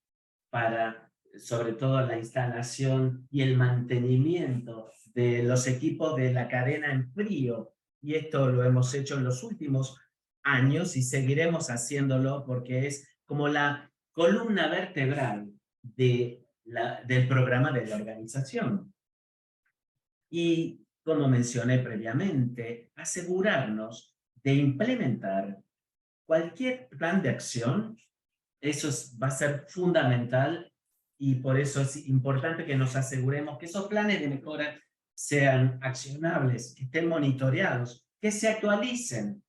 para, sobre todo, la instalación y el mantenimiento de los equipos de la cadena en frío. Y esto lo hemos hecho en los últimos años y seguiremos haciéndolo porque es como la columna vertebral del programa de la organización. Y, como mencioné previamente, asegurarnos de implementar cualquier plan de acción. Eso va a ser fundamental y por eso es importante que nos aseguremos que esos planes de mejora sean accionables, que estén monitoreados, que se actualicen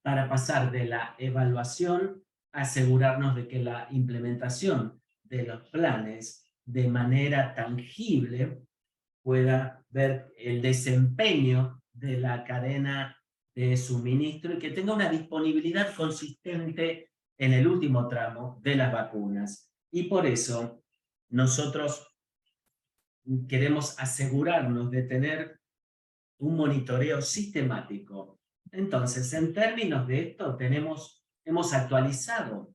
para pasar de la evaluación a asegurarnos de que la implementación de los planes de manera tangible pueda ver el desempeño de la cadena de suministro y que tenga una disponibilidad consistente en el último tramo de las vacunas. Y por eso nosotros queremos asegurarnos de tener un monitoreo sistemático. Entonces, en términos de esto, hemos actualizado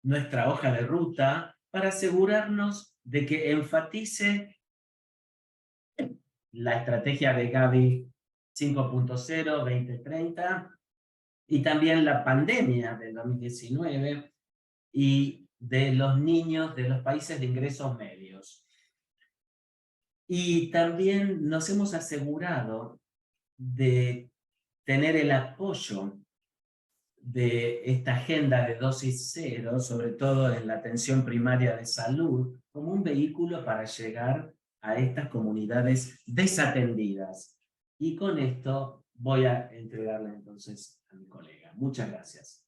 nuestra hoja de ruta para asegurarnos de que enfatice la estrategia de Gavi 5.0 2030 y también la pandemia del 2019 y de los niños de los países de ingresos medios. Y también nos hemos asegurado de tener el apoyo de esta agenda de dosis cero, sobre todo en la atención primaria de salud, como un vehículo para llegar a estas comunidades desatendidas. Y con esto voy a entregarle entonces a mi colega. Muchas gracias.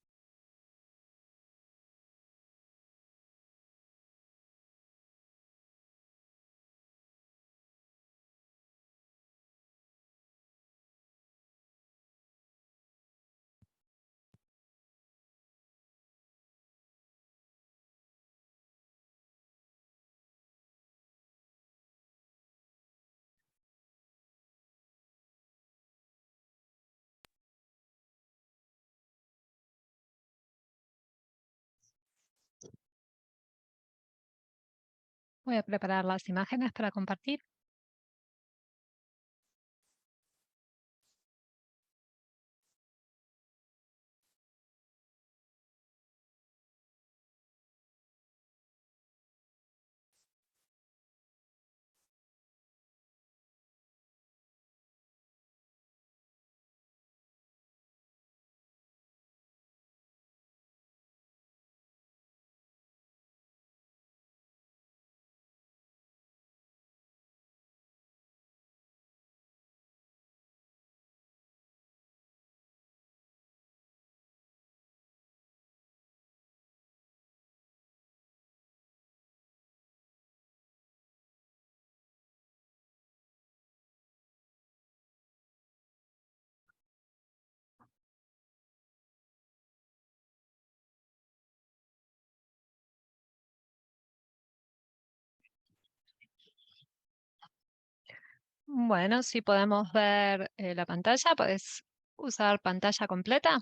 Voy a preparar las imágenes para compartir. Bueno, si podemos ver la pantalla, puedes usar pantalla completa.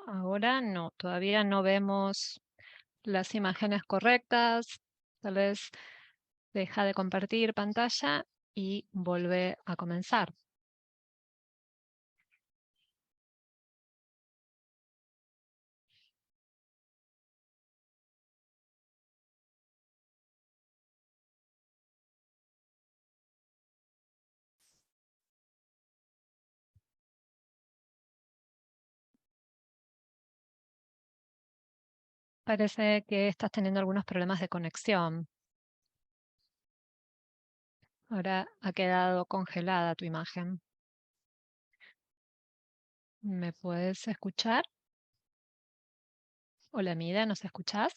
Ahora no, todavía no vemos las imágenes correctas. Tal vez deja de compartir pantalla y vuelve a comenzar. Parece que estás teniendo algunos problemas de conexión. Ahora ha quedado congelada tu imagen. ¿Me puedes escuchar? Hola, Mida, ¿nos escuchás?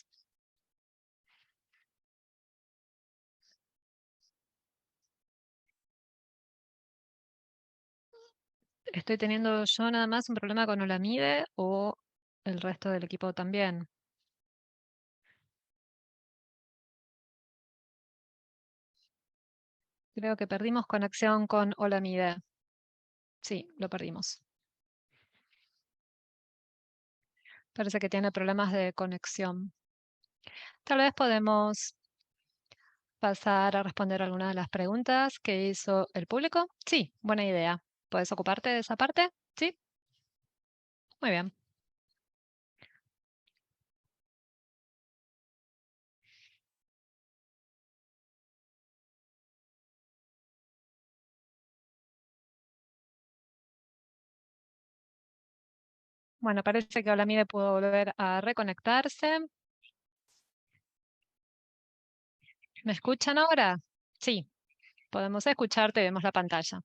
¿Estoy teniendo yo nada más un problema con Olamide o el resto del equipo también? Creo que perdimos conexión con Olamide. Sí, lo perdimos. Parece que tiene problemas de conexión. Tal vez podemos pasar a responder algunas de las preguntas que hizo el público. Sí, buena idea. ¿Puedes ocuparte de esa parte? Sí, muy bien. Bueno, parece que Olamide pudo volver a reconectarse. ¿Me escuchan ahora? Sí, podemos escucharte, vemos la pantalla.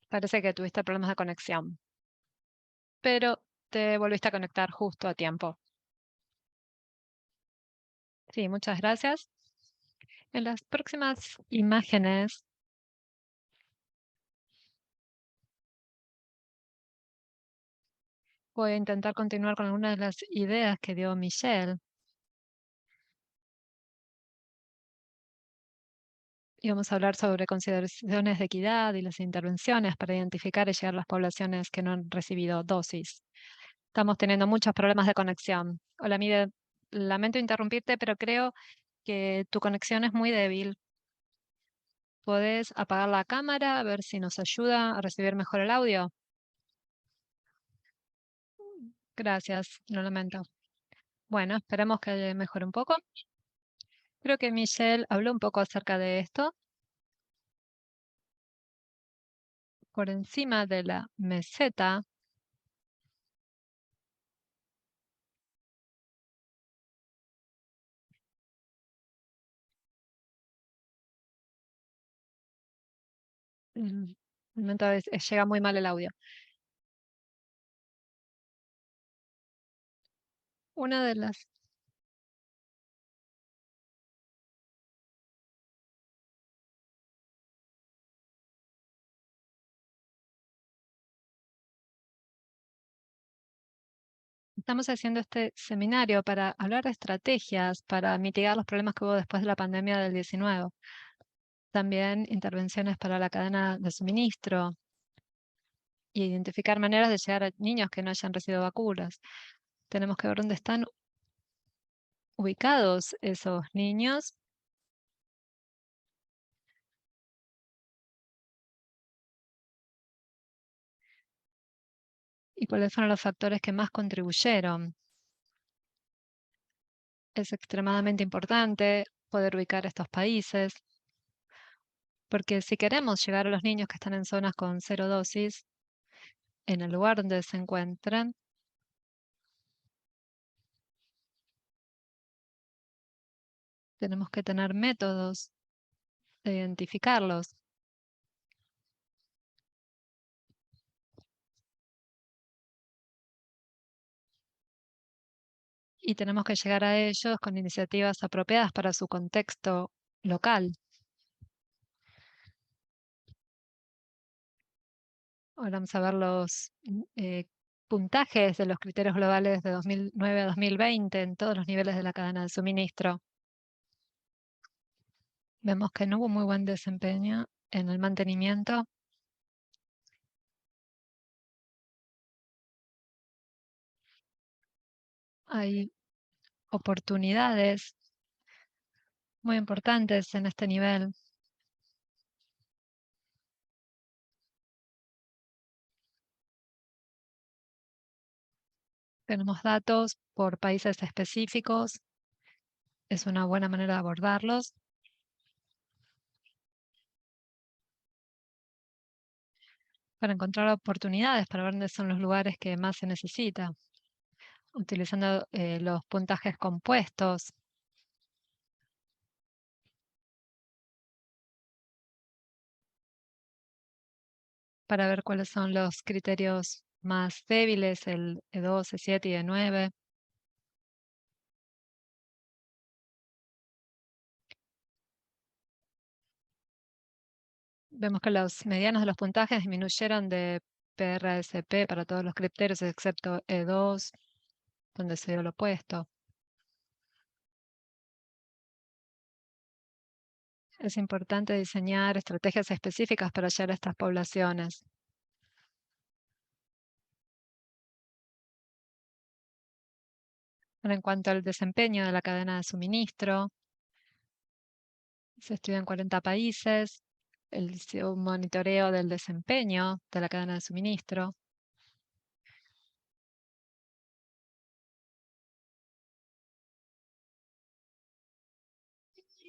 Parece que tuviste problemas de conexión, pero te volviste a conectar justo a tiempo. Sí, muchas gracias. En las próximas imágenes voy a intentar continuar con algunas de las ideas que dio Michelle. Y vamos a hablar sobre consideraciones de equidad y las intervenciones para identificar y llegar a las poblaciones que no han recibido dosis. Estamos teniendo muchos problemas de conexión. Hola, Mide, lamento interrumpirte, pero creo que tu conexión es muy débil. ¿Podés apagar la cámara a ver si nos ayuda a recibir mejor el audio? Gracias, lo lamento. Bueno, esperemos que mejore un poco. Creo que Michelle habló un poco acerca de esto. Por encima de la meseta, un momento a veces llega muy mal el audio. Una de las Estamos haciendo este seminario para hablar de estrategias para mitigar los problemas que hubo después de la pandemia del 19. También intervenciones para la cadena de suministro y identificar maneras de llegar a niños que no hayan recibido vacunas. Tenemos que ver dónde están ubicados esos niños y cuáles fueron los factores que más contribuyeron. Es extremadamente importante poder ubicar estos países, porque si queremos llegar a los niños que están en zonas con cero dosis, en el lugar donde se encuentran, tenemos que tener métodos de identificarlos. Y tenemos que llegar a ellos con iniciativas apropiadas para su contexto local. Ahora vamos a ver los puntajes de los criterios globales de 2009 a 2020 en todos los niveles de la cadena de suministro. Vemos que no hubo muy buen desempeño en el mantenimiento. Hay oportunidades muy importantes en este nivel. Tenemos datos por países específicos. Es una buena manera de abordarlos. Para encontrar oportunidades, para ver dónde son los lugares que más se necesita, utilizando los puntajes compuestos. Para ver cuáles son los criterios más débiles, el E2, E7 y E9. Vemos que los medianos de los puntajes disminuyeron de PRSP para todos los criterios excepto E2, donde se dio lo opuesto. Es importante diseñar estrategias específicas para llegar a estas poblaciones. Ahora, en cuanto al desempeño de la cadena de suministro, se estudia en 40 países, un monitoreo del desempeño de la cadena de suministro.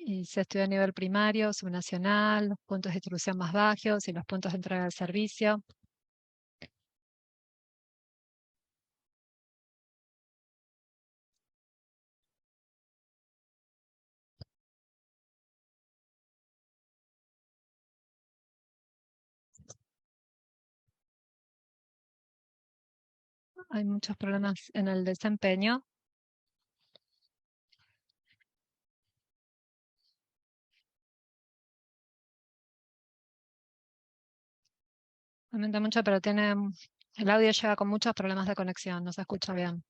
Y se estudia a nivel primario, subnacional, los puntos de distribución más bajos y los puntos de entrega del servicio. Hay muchos problemas en el desempeño. Aumenta mucho, pero el audio llega con muchos problemas de conexión, no se escucha bien.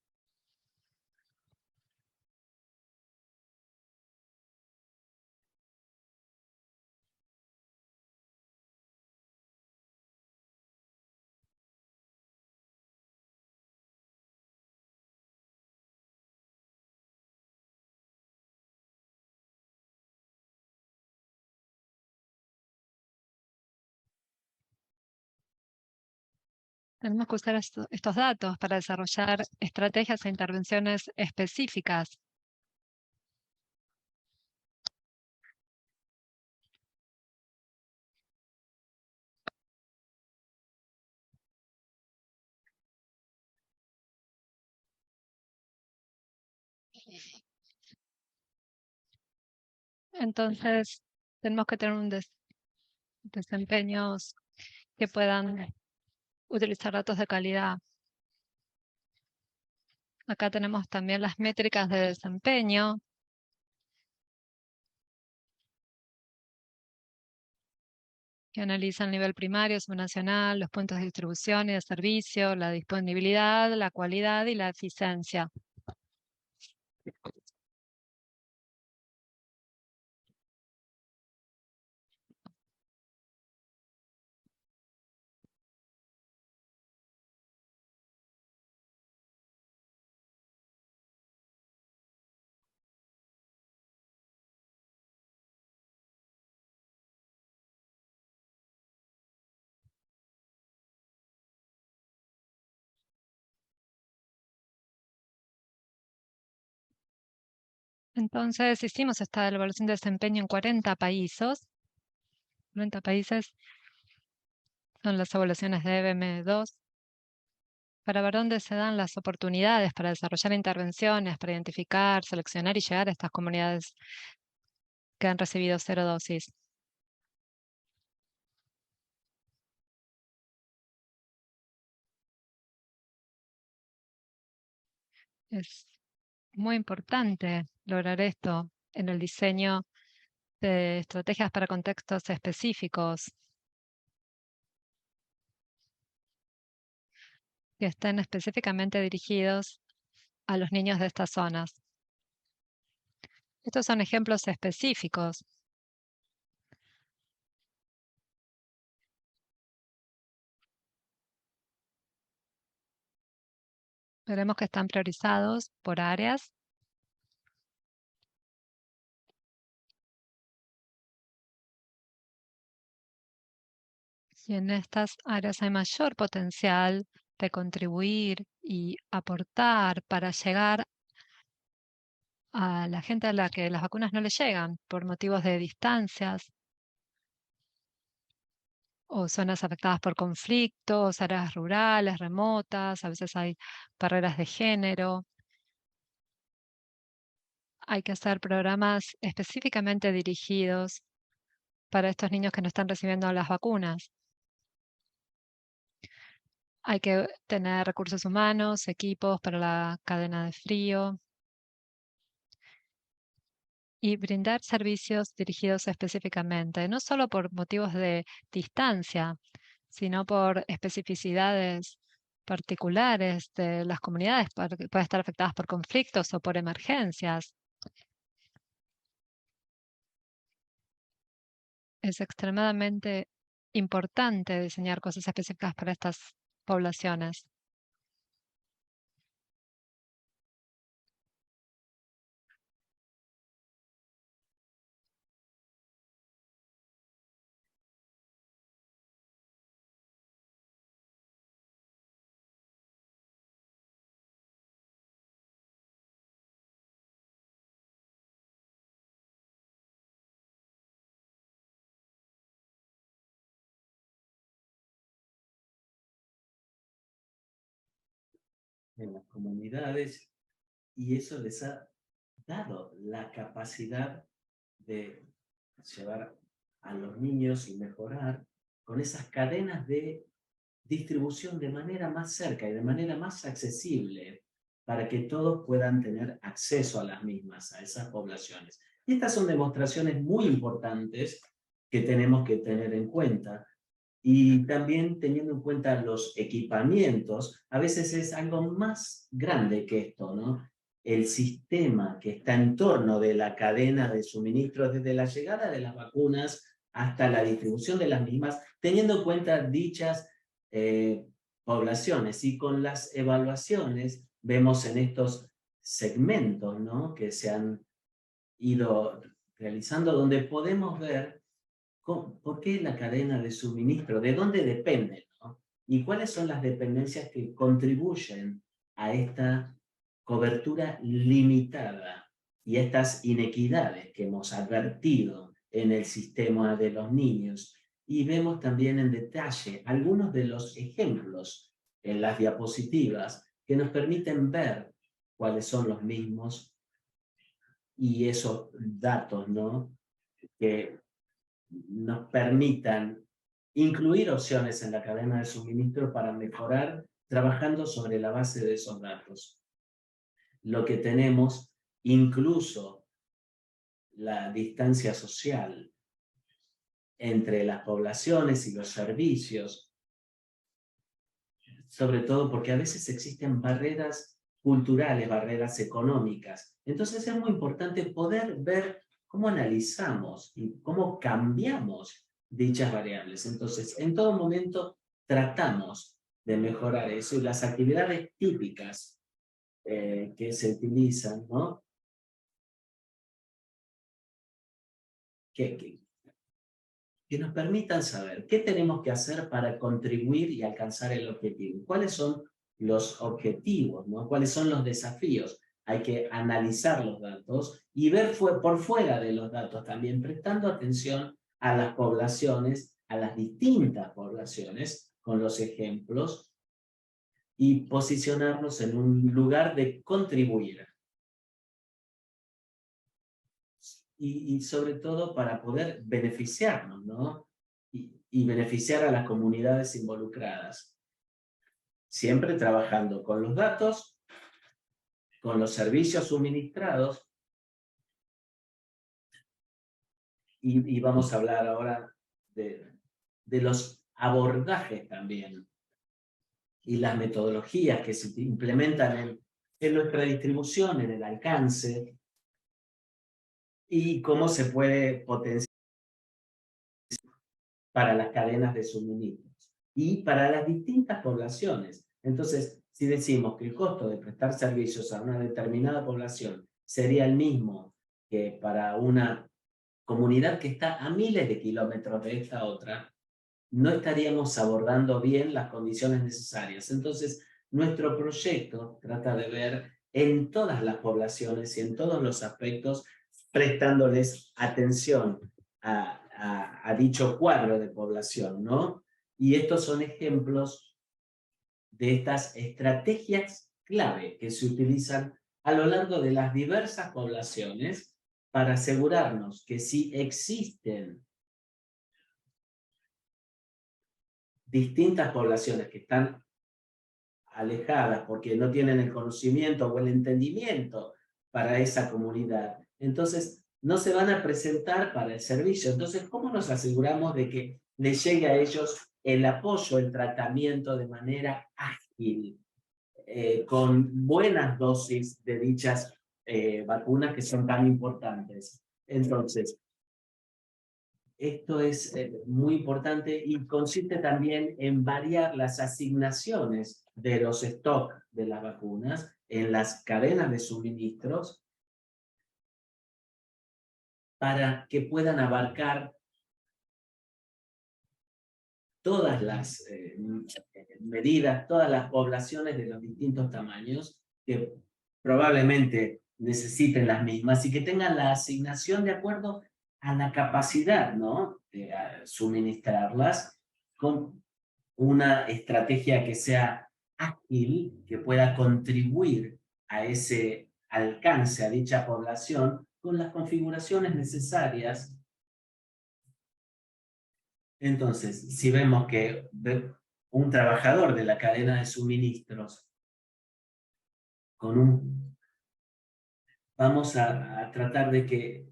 Tenemos que usar estos datos para desarrollar estrategias e intervenciones específicas. Entonces, tenemos que tener desempeños que puedan utilizar datos de calidad. Acá tenemos también las métricas de desempeño, que analizan el nivel primario, subnacional, los puntos de distribución y de servicio, la disponibilidad, la cualidad y la eficiencia. Entonces, hicimos esta evaluación de desempeño en 40 países. 40 países son las evaluaciones de EBM2, para ver dónde se dan las oportunidades para desarrollar intervenciones, para identificar, seleccionar y llegar a estas comunidades que han recibido 0 dosis. Es muy importante lograr esto en el diseño de estrategias para contextos específicos que estén específicamente dirigidos a los niños de estas zonas. Estos son ejemplos específicos. Veremos que están priorizados por áreas. Y en estas áreas hay mayor potencial de contribuir y aportar para llegar a la gente a la que las vacunas no le llegan por motivos de distancias o zonas afectadas por conflictos, áreas rurales, remotas, a veces hay barreras de género. Hay que hacer programas específicamente dirigidos para estos niños que no están recibiendo las vacunas. Hay que tener recursos humanos, equipos para la cadena de frío y brindar servicios dirigidos específicamente, no solo por motivos de distancia, sino por especificidades particulares de las comunidades que pueden estar afectadas por conflictos o por emergencias. Es extremadamente importante diseñar cosas específicas para estas poblaciones. en las comunidades, y eso les ha dado la capacidad de llevar a los niños y mejorar con esas cadenas de distribución de manera más cerca y de manera más accesible para que todos puedan tener acceso a las mismas, a esas poblaciones. Y estas son demostraciones muy importantes que tenemos que tener en cuenta. Y también teniendo en cuenta los equipamientos, a veces es algo más grande que esto, ¿no? El sistema que está en torno de la cadena de suministro desde la llegada de las vacunas hasta la distribución de las mismas, teniendo en cuenta dichas poblaciones. Y con las evaluaciones vemos en estos segmentos, ¿no?, que se han ido realizando, donde podemos ver por qué la cadena de suministro, de dónde depende, ¿no? Y cuáles son las dependencias que contribuyen a esta cobertura limitada y estas inequidades que hemos advertido en el sistema de los niños. Y vemos también en detalle algunos de los ejemplos en las diapositivas que nos permiten ver cuáles son los mismos y esos datos, ¿no?, que nos permitan incluir opciones en la cadena de suministro para mejorar trabajando sobre la base de esos datos. Lo que tenemos, incluso la distancia social entre las poblaciones y los servicios, sobre todo porque a veces existen barreras culturales, barreras económicas. Entonces es muy importante poder ver cómo analizamos y cómo cambiamos dichas variables. Entonces, en todo momento tratamos de mejorar eso, y las actividades típicas que se utilizan, ¿no?, que nos permitan saber qué tenemos que hacer para contribuir y alcanzar el objetivo. ¿Cuáles son los objetivos, ¿no?, cuáles son los desafíos? Hay que analizar los datos y ver por fuera de los datos también, prestando atención a las poblaciones, a las distintas poblaciones, con los ejemplos, y posicionarnos en un lugar de contribuir. Y sobre todo para poder beneficiarnos, ¿no?, y beneficiar a las comunidades involucradas. Siempre trabajando con los datos, con los servicios suministrados, y vamos a hablar ahora de los abordajes también, y las metodologías que se implementan en nuestra distribución, en el alcance, y cómo se puede potenciar para las cadenas de suministros y para las distintas poblaciones. Entonces, si decimos que el costo de prestar servicios a una determinada población sería el mismo que para una comunidad que está a miles de kilómetros de esta otra, no estaríamos abordando bien las condiciones necesarias. Entonces, nuestro proyecto trata de ver en todas las poblaciones y en todos los aspectos, prestándoles atención a dicho cuadro de población, ¿no? Y estos son ejemplos de estas estrategias clave que se utilizan a lo largo de las diversas poblaciones para asegurarnos que si existen distintas poblaciones que están alejadas porque no tienen el conocimiento o el entendimiento para esa comunidad, entonces no se van a presentar para el servicio. Entonces, ¿cómo nos aseguramos de que les llegue a ellos el apoyo, el tratamiento de manera ágil, con buenas dosis de dichas vacunas que son tan importantes? Entonces, esto es muy importante y consiste también en variar las asignaciones de los stocks de las vacunas en las cadenas de suministros para que puedan abarcar todas las medidas, todas las poblaciones de los distintos tamaños que probablemente necesiten las mismas y que tengan la asignación de acuerdo a la capacidad, ¿no?, de suministrarlas con una estrategia que sea ágil que pueda contribuir a ese alcance, a dicha población, con las configuraciones necesarias. Entonces, si vemos que un trabajador de la cadena de suministros vamos a tratar de que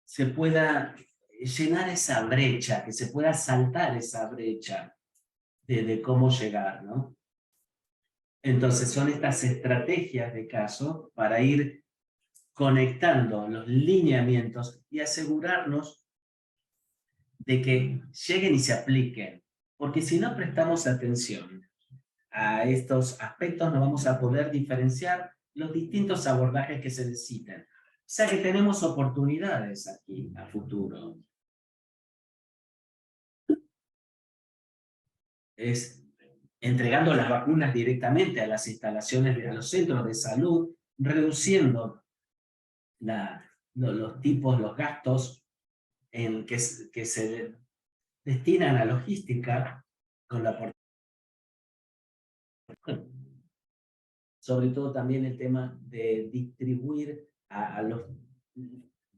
se pueda llenar esa brecha, que se pueda saltar esa brecha de cómo llegar, ¿no? Entonces son estas estrategias de caso para ir conectando los lineamientos y asegurarnos de que lleguen y se apliquen. Porque si no prestamos atención a estos aspectos, no vamos a poder diferenciar los distintos abordajes que se necesitan. O sea que tenemos oportunidades aquí a futuro. Es entregando las vacunas directamente a las instalaciones, a los centros de salud, reduciendo los tipos, los gastos en que se destinan a logística con la sobre todo también el tema de distribuir a los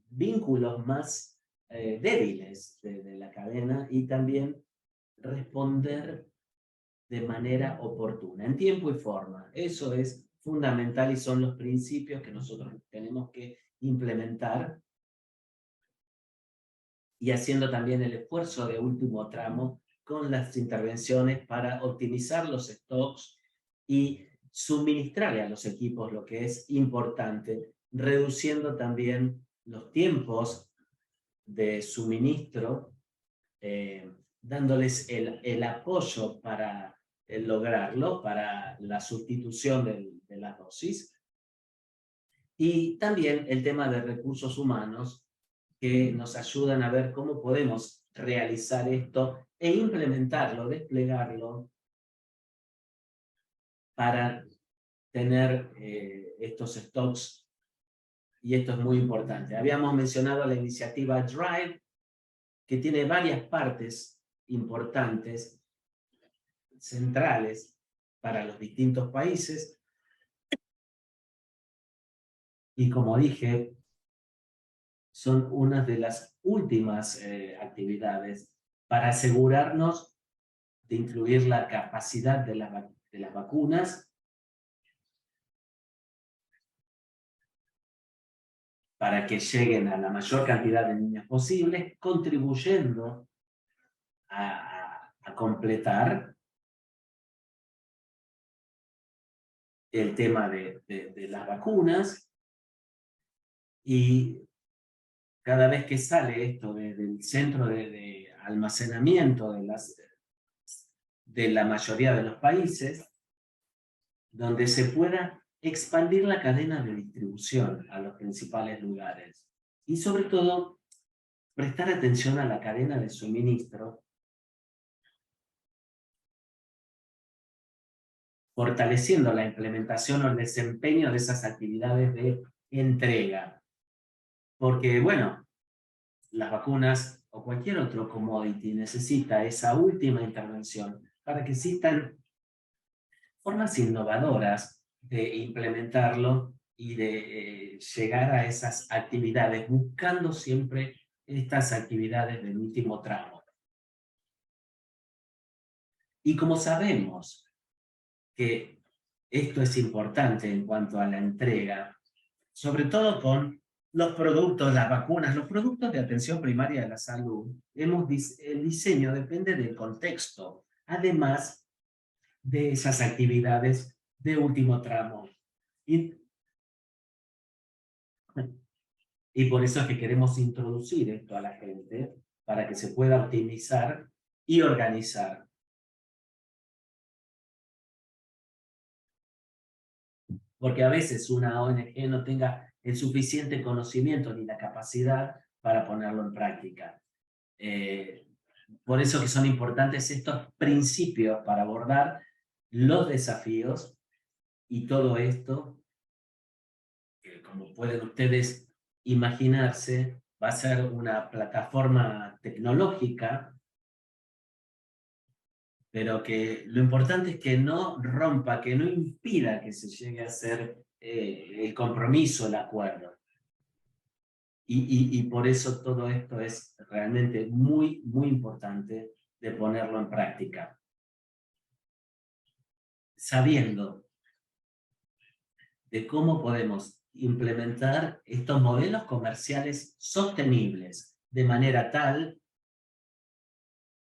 vínculos más débiles de la cadena y también responder de manera oportuna, en tiempo y forma. Eso es fundamental y son los principios que nosotros tenemos que implementar y haciendo también el esfuerzo de último tramo con las intervenciones para optimizar los stocks y suministrarle a los equipos lo que es importante, reduciendo también los tiempos de suministro, dándoles el apoyo para lograrlo, para la sustitución de la dosis. Y también el tema de recursos humanos, que nos ayudan a ver cómo podemos realizar esto e implementarlo, desplegarlo para tener estos stocks, y esto es muy importante. Habíamos mencionado la iniciativa Drive, que tiene varias partes importantes, centrales, para los distintos países, y como dije, son una de las últimas actividades para asegurarnos de incluir la capacidad de las vacunas para que lleguen a la mayor cantidad de niños posible, contribuyendo a completar el tema de las vacunas. Y cada vez que sale esto del centro de almacenamiento de la mayoría de los países, donde se pueda expandir la cadena de distribución a los principales lugares. Y sobre todo, prestar atención a la cadena de suministro, fortaleciendo la implementación o el desempeño de esas actividades de entrega. Porque, bueno, las vacunas o cualquier otro commodity necesita esa última intervención para que existan formas innovadoras de implementarlo y de llegar a esas actividades, buscando siempre estas actividades del último tramo. Y como sabemos que esto es importante en cuanto a la entrega, sobre todo con los productos, las vacunas, los productos de atención primaria de la salud, el diseño depende del contexto, además de esas actividades de último tramo. Y por eso es que queremos introducir esto a la gente, para que se pueda optimizar y organizar. Porque a veces una ONG no tenga el suficiente conocimiento ni la capacidad para ponerlo en práctica. Por eso que son importantes estos principios para abordar los desafíos y todo esto, que como pueden ustedes imaginarse, va a ser una plataforma tecnológica pero que lo importante es que no rompa, que no impida que se llegue a hacer el compromiso, el acuerdo. Y por eso todo esto es realmente muy, muy importante de ponerlo en práctica. Sabiendo de cómo podemos implementar estos modelos comerciales sostenibles de manera tal,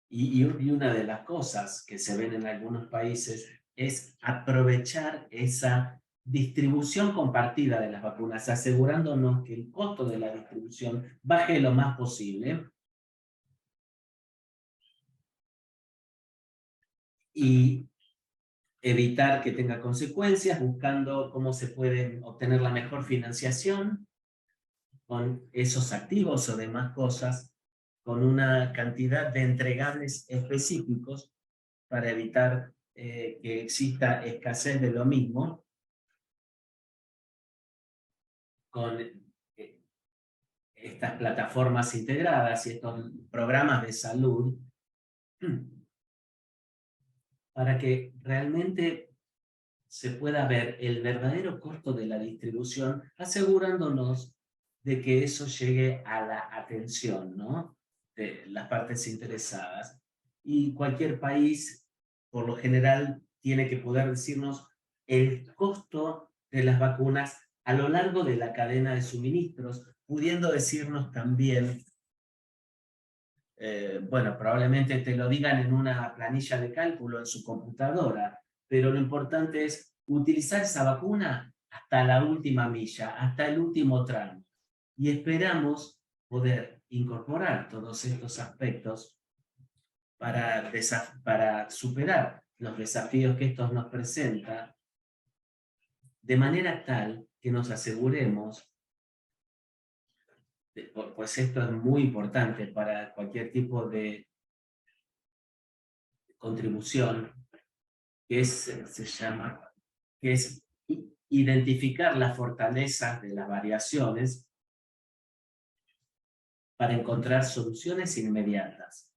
y una de las cosas que se ven en algunos países es aprovechar esa distribución compartida de las vacunas, asegurándonos que el costo de la distribución baje lo más posible y evitar que tenga consecuencias, buscando cómo se puede obtener la mejor financiación con esos activos o demás cosas, con una cantidad de entregables específicos para evitar que exista escasez de lo mismo, con estas plataformas integradas y estos programas de salud, para que realmente se pueda ver el verdadero costo de la distribución, asegurándonos de que eso llegue a la atención, ¿no?, de las partes interesadas. Y cualquier país, por lo general, tiene que poder decirnos el costo de las vacunas a lo largo de la cadena de suministros, pudiendo decirnos también, bueno, probablemente te lo digan en una planilla de cálculo en su computadora, pero lo importante es utilizar esa vacuna hasta la última milla, hasta el último tramo. Y esperamos poder incorporar todos estos aspectos para superar los desafíos que esto nos presenta, de manera tal que nos aseguremos, pues esto es muy importante para cualquier tipo de contribución, que es identificar las fortalezas de las variaciones para encontrar soluciones inmediatas,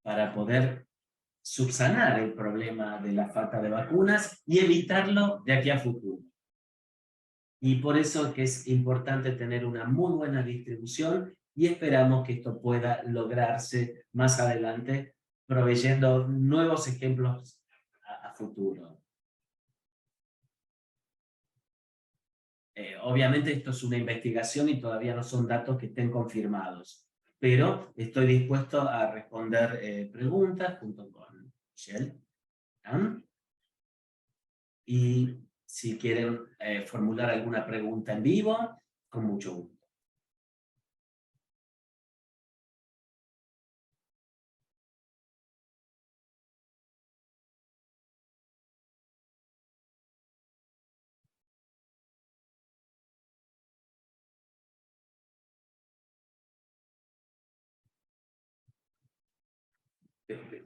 para poder subsanar el problema de la falta de vacunas y evitarlo de aquí a futuro. Y por eso que es importante tener una muy buena distribución y esperamos que esto pueda lograrse más adelante, proveyendo nuevos ejemplos a futuro. Obviamente esto es una investigación y todavía no son datos que estén confirmados, pero estoy dispuesto a responder preguntas junto con Michelle. Y si quieren formular alguna pregunta en vivo, con mucho gusto.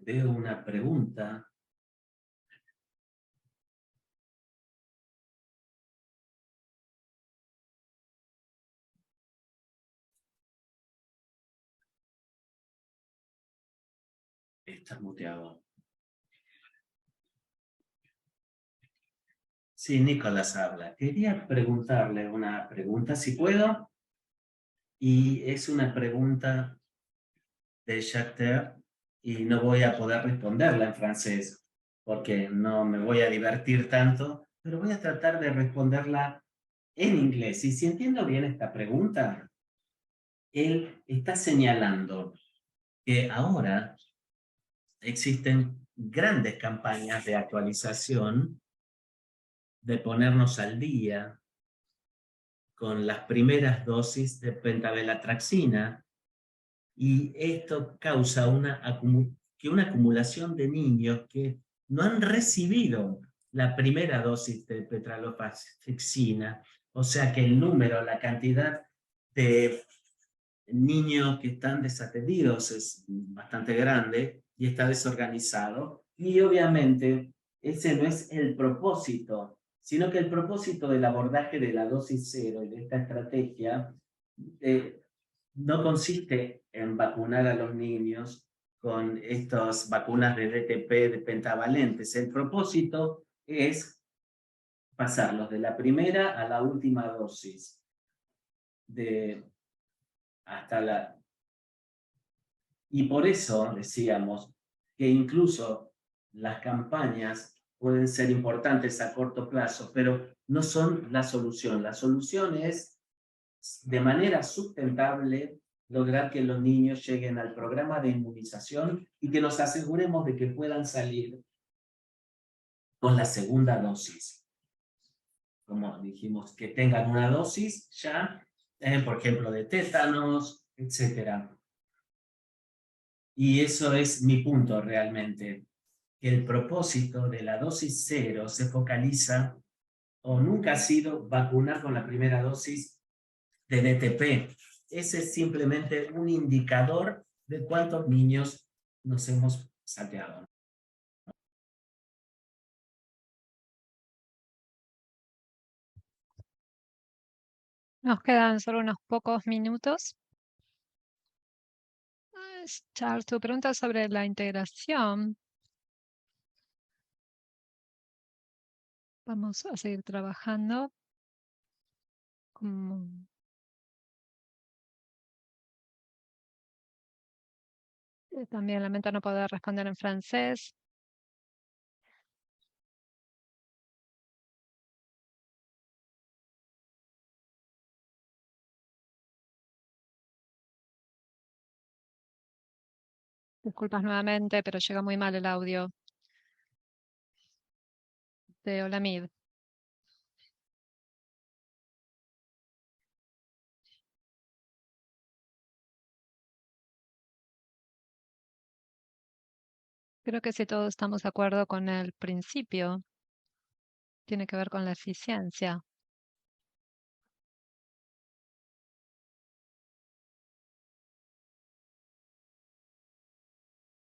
Veo una pregunta. Está muteado. Sí, Nicolás habla. Quería preguntarle una pregunta, si puedo. Y es una pregunta de Jacques y no voy a poder responderla en francés porque no me voy a divertir tanto, pero voy a tratar de responderla en inglés. Y si entiendo bien esta pregunta, él está señalando que ahora existen grandes campañas de actualización, de ponernos al día con las primeras dosis de pentabelatraxina, y esto causa que una acumulación de niños que no han recibido la primera dosis de petralofloxacina, o sea que el número, la cantidad de niños que están desatendidos es bastante grande y está desorganizado, y obviamente ese no es el propósito, sino que el propósito del abordaje de la dosis cero y de esta estrategia no consiste en vacunar a los niños con estas vacunas de DTP de pentavalentes. El propósito es pasarlos de la primera a la última dosis, hasta la... Y por eso decíamos que incluso las campañas pueden ser importantes a corto plazo, pero no son la solución. La solución es, de manera sustentable, lograr que los niños lleguen al programa de inmunización y que nos aseguremos de que puedan salir con la segunda dosis. Como dijimos, que tengan una dosis ya, por ejemplo, de tétanos, etcétera. Y eso es mi punto realmente, que el propósito de la dosis cero se focaliza, o nunca ha sido, vacunar con la primera dosis de DTP. Ese es simplemente un indicador de cuántos niños nos hemos salteado. Nos quedan solo unos pocos minutos. Charles, tu pregunta sobre la integración. Vamos a seguir trabajando. También lamento no poder responder en francés. Disculpas nuevamente, pero llega muy mal el audio de Olamid. Creo que si todos estamos de acuerdo con el principio, tiene que ver con la eficiencia.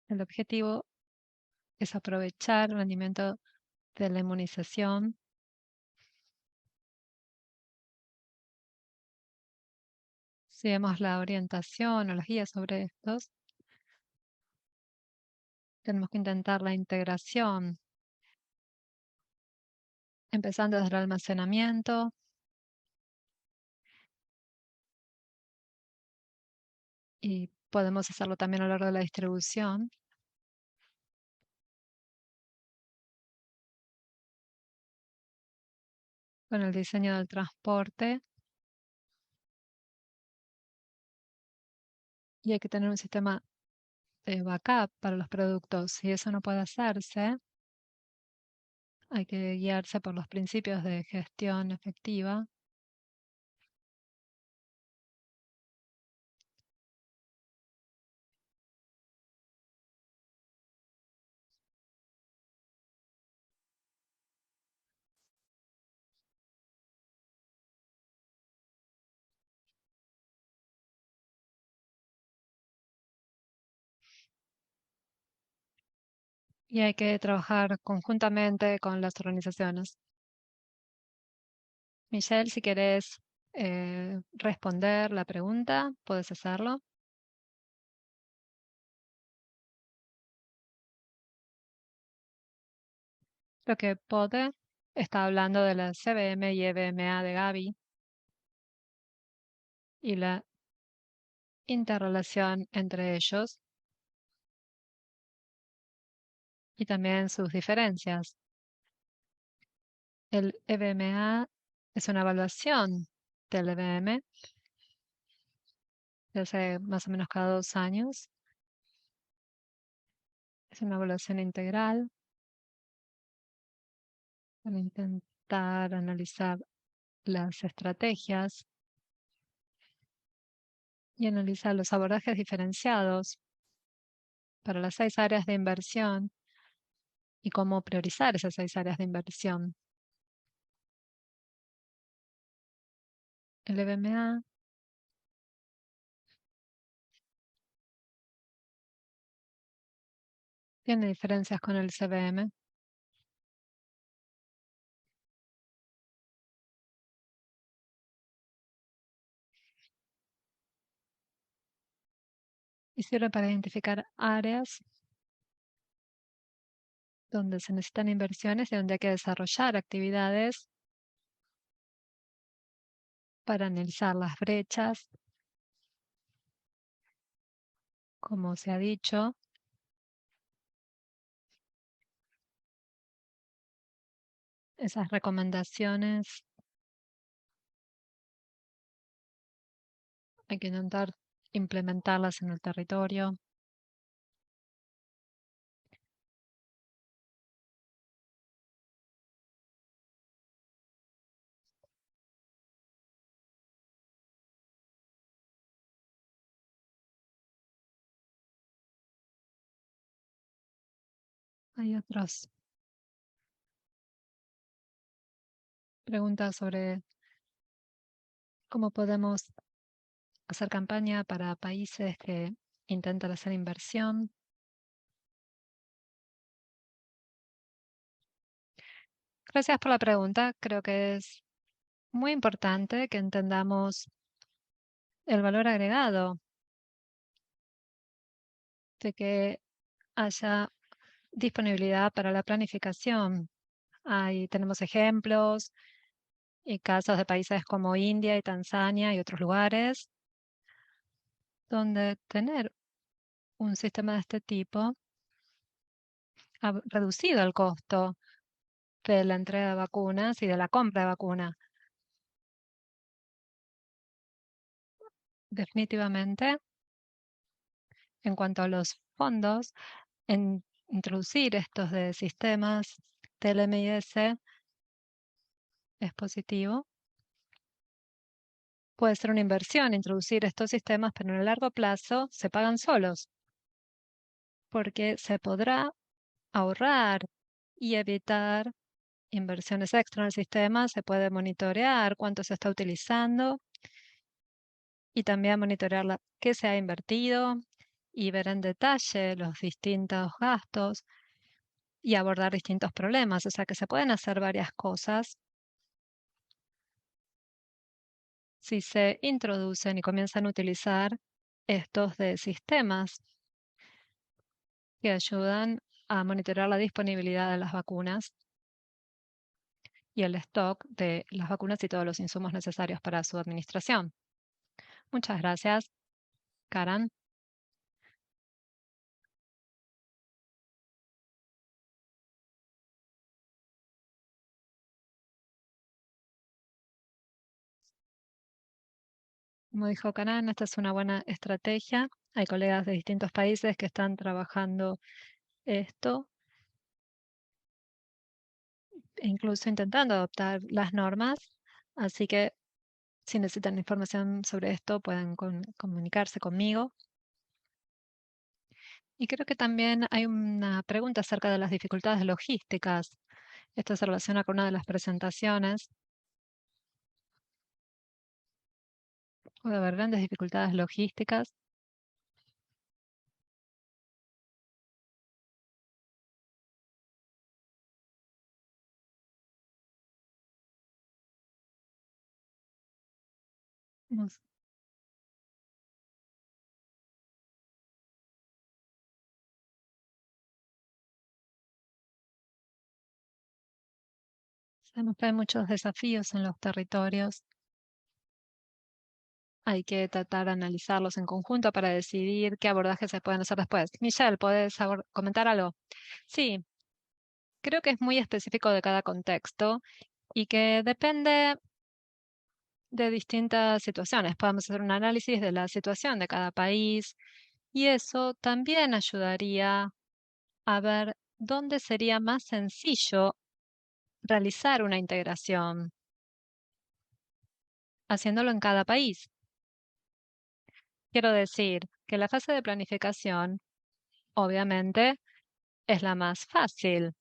El objetivo es aprovechar el rendimiento de la inmunización si vemos la orientación o las guías sobre estos. Tenemos que intentar la integración, empezando desde el almacenamiento y podemos hacerlo también a lo largo de la distribución. Con el diseño del transporte. Y hay que tener un sistema de backup para los productos. Si eso no puede hacerse, hay que guiarse por los principios de gestión efectiva. Y hay que trabajar conjuntamente con las organizaciones. Michelle, si quieres responder la pregunta, puedes hacerlo. Lo que Pode está hablando de la CBM y EBMA de Gavi y la interrelación entre ellos y también sus diferencias. El EBMA es una evaluación del EBM de hace más o menos cada 2 años. Es una evaluación integral para intentar analizar las estrategias y analizar los abordajes diferenciados para las 6 áreas de inversión y cómo priorizar esas 6 áreas de inversión. El EBMA tiene diferencias con el CBM. y sirve para identificar áreas donde se necesitan inversiones y donde hay que desarrollar actividades para analizar las brechas, como se ha dicho. Esas recomendaciones hay que intentar implementarlas en el territorio. Hay otras preguntas sobre cómo podemos hacer campaña para países que intentan hacer inversión. Gracias por la pregunta. Creo que es muy importante que entendamos el valor agregado de que haya disponibilidad para la planificación. Ahí tenemos ejemplos y casos de países como India y Tanzania y otros lugares donde tener un sistema de este tipo ha reducido el costo de la entrega de vacunas y de la compra de vacunas. Definitivamente, en cuanto a los fondos, en introducir estos de sistemas TLMIS es positivo. Puede ser una inversión introducir estos sistemas, pero en el largo plazo se pagan solos, porque se podrá ahorrar y evitar inversiones extra en el sistema, se puede monitorear cuánto se está utilizando y también monitorear qué se ha invertido y ver en detalle los distintos gastos y abordar distintos problemas. O sea que se pueden hacer varias cosas si se introducen y comienzan a utilizar estos de sistemas que ayudan a monitorear la disponibilidad de las vacunas y el stock de las vacunas y todos los insumos necesarios para su administración. Muchas gracias, Karan. Como dijo Karan, esta es una buena estrategia. Hay colegas de distintos países que están trabajando esto, e incluso intentando adoptar las normas. Así que si necesitan información sobre esto, pueden comunicarse conmigo. Y creo que también hay una pregunta acerca de las dificultades logísticas. Esto se relaciona con una de las presentaciones. Puede haber grandes dificultades logísticas. Nos- Sabemos que hay muchos desafíos en los territorios. Hay que tratar de analizarlos en conjunto para decidir qué abordajes se pueden hacer después. Michelle, ¿puedes comentar algo? Sí, creo que es muy específico de cada contexto y que depende de distintas situaciones. Podemos hacer un análisis de la situación de cada país y eso también ayudaría a ver dónde sería más sencillo realizar una integración, haciéndolo en cada país. Quiero decir que la fase de planificación, obviamente, es la más fácil.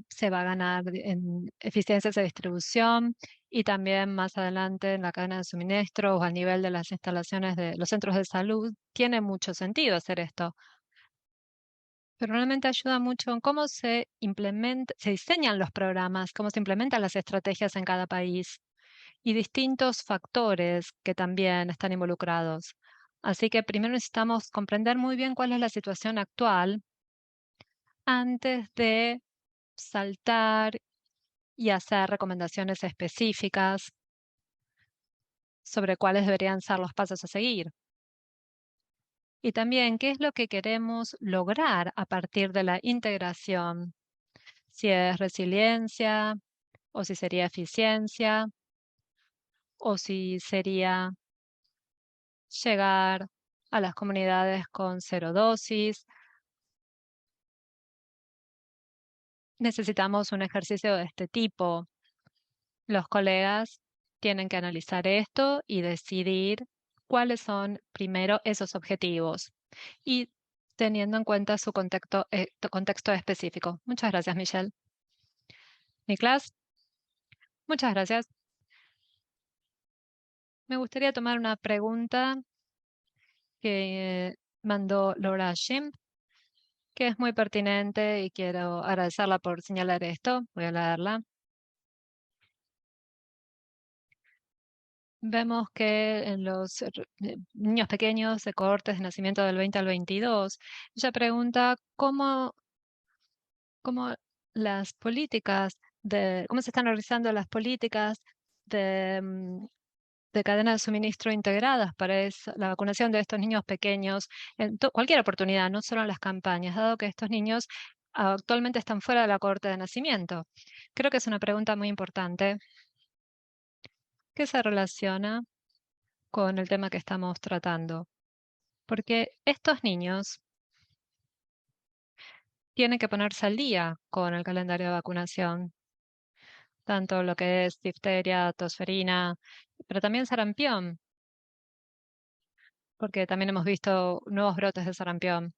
Se va a ganar en eficiencias de distribución y también más adelante en la cadena de suministro o a nivel de las instalaciones de los centros de salud. Tiene mucho sentido hacer esto, pero realmente ayuda mucho en cómo se diseñan los programas, cómo se implementan las estrategias en cada país. y distintos factores que también están involucrados. Así que primero necesitamos comprender muy bien cuál es la situación actual antes de saltar y hacer recomendaciones específicas sobre cuáles deberían ser los pasos a seguir. Y también qué es lo que queremos lograr a partir de la integración, si es resiliencia o si sería eficiencia o si sería llegar a las comunidades con cero dosis. Necesitamos un ejercicio de este tipo. Los colegas tienen que analizar esto y decidir cuáles son primero esos objetivos y teniendo en cuenta su contexto específico. Muchas gracias, Michelle. Niklas, muchas gracias. Me gustaría tomar una pregunta que mandó Laura Shim, que es muy pertinente y quiero agradecerla por señalar esto. Voy a leerla. Vemos que en los niños pequeños de cohortes de nacimiento del 20 al 22, ella pregunta cómo las políticas cómo se están realizando las políticas de, de cadena de suministro integradas para la vacunación de estos niños pequeños en cualquier oportunidad, no solo en las campañas, dado que estos niños actualmente están fuera de la cohorte de nacimiento. Creo que es una pregunta muy importante que se relaciona con el tema que estamos tratando, porque estos niños tienen que ponerse al día con el calendario de vacunación, tanto lo que es difteria, tosferina, pero también sarampión, porque también hemos visto nuevos brotes de sarampión.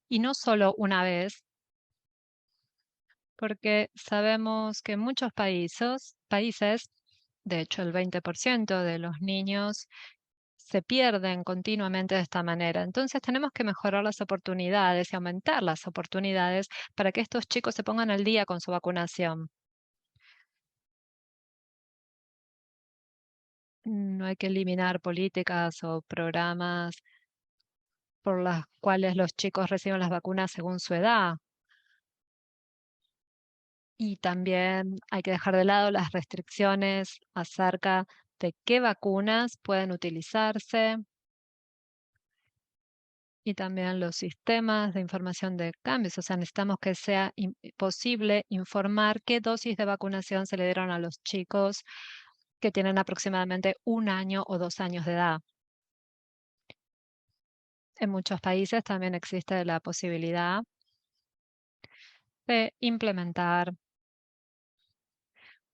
Y no solo una vez, porque sabemos que en muchos países, de hecho el 20% de los niños se pierden continuamente de esta manera. Entonces tenemos que mejorar las oportunidades y aumentar las oportunidades para que estos chicos se pongan al día con su vacunación. No hay que eliminar políticas o programas por las cuales los chicos reciben las vacunas según su edad. Y también hay que dejar de lado las restricciones acerca de qué vacunas pueden utilizarse y también los sistemas de información de cambios. O sea, necesitamos que sea posible informar qué dosis de vacunación se le dieron a los chicos que tienen aproximadamente 1 año o 2 años de edad. En muchos países también existe la posibilidad de implementar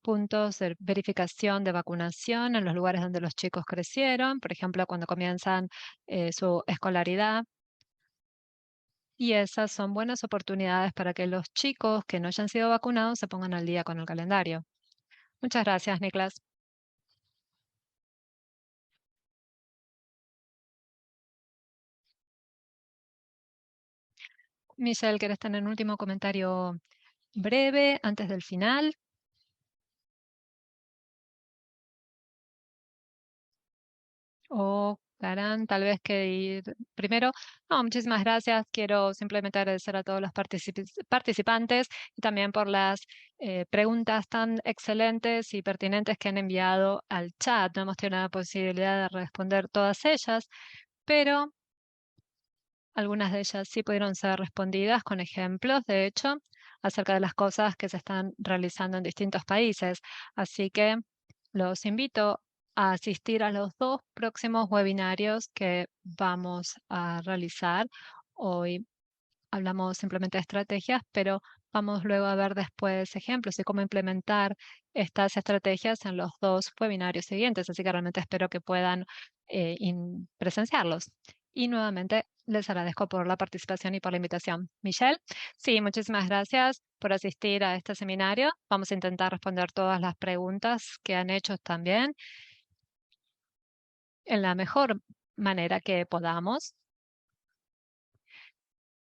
puntos de verificación de vacunación en los lugares donde los chicos crecieron, por ejemplo, cuando comienzan su escolaridad. Y esas son buenas oportunidades para que los chicos que no hayan sido vacunados se pongan al día con el calendario. Muchas gracias, Niklas. Michelle, ¿quieres tener un último comentario breve antes del final? O Karan, tal vez que ir primero. No, muchísimas gracias. Quiero simplemente agradecer a todos los participantes y también por las preguntas tan excelentes y pertinentes que han enviado al chat. No hemos tenido la posibilidad de responder todas ellas, pero algunas de ellas sí pudieron ser respondidas con ejemplos, de hecho, acerca de las cosas que se están realizando en distintos países. Así que los invito a asistir a los 2 próximos webinarios que vamos a realizar. Hoy hablamos simplemente de estrategias, pero vamos luego a ver después ejemplos de cómo implementar estas estrategias en los 2 webinarios siguientes. Así que realmente espero que puedan presenciarlos. Y nuevamente les agradezco por la participación y por la invitación. Michelle, sí, muchísimas gracias por asistir a este seminario. Vamos a intentar responder todas las preguntas que han hecho también en la mejor manera que podamos,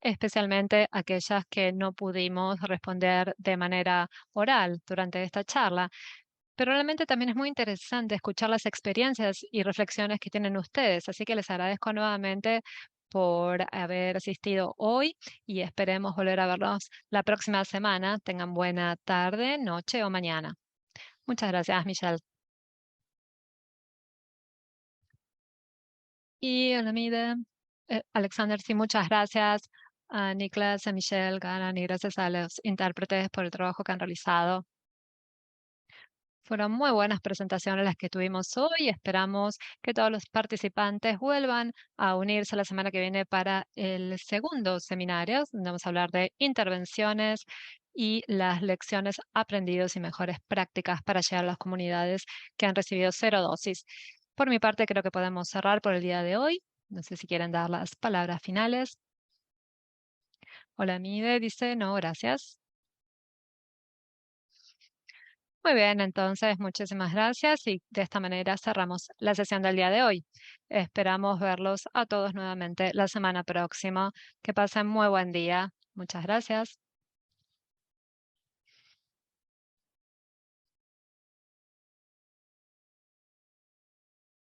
especialmente aquellas que no pudimos responder de manera oral durante esta charla. pero realmente también es muy interesante escuchar las experiencias y reflexiones que tienen ustedes. Así que les agradezco nuevamente por haber asistido hoy y esperemos volver a verlos la próxima semana. Tengan buena tarde, noche o mañana. Muchas gracias, Michelle. Y Olamide, Alexander, sí, muchas gracias a Niklas, a Michelle, Garan y gracias a los intérpretes por el trabajo que han realizado. Fueron muy buenas presentaciones las que tuvimos hoy. Esperamos que todos los participantes vuelvan a unirse la semana que viene para el segundo seminario, donde vamos a hablar de intervenciones y las lecciones aprendidas y mejores prácticas para llegar a las comunidades que han recibido 0 dosis. Por mi parte, creo que podemos cerrar por el día de hoy. No sé si quieren dar las palabras finales. Hola, Mide dice, no, gracias. Muy bien, entonces muchísimas gracias y de esta manera cerramos la sesión del día de hoy. Esperamos verlos a todos nuevamente la semana próxima. Que pasen muy buen día. Muchas gracias.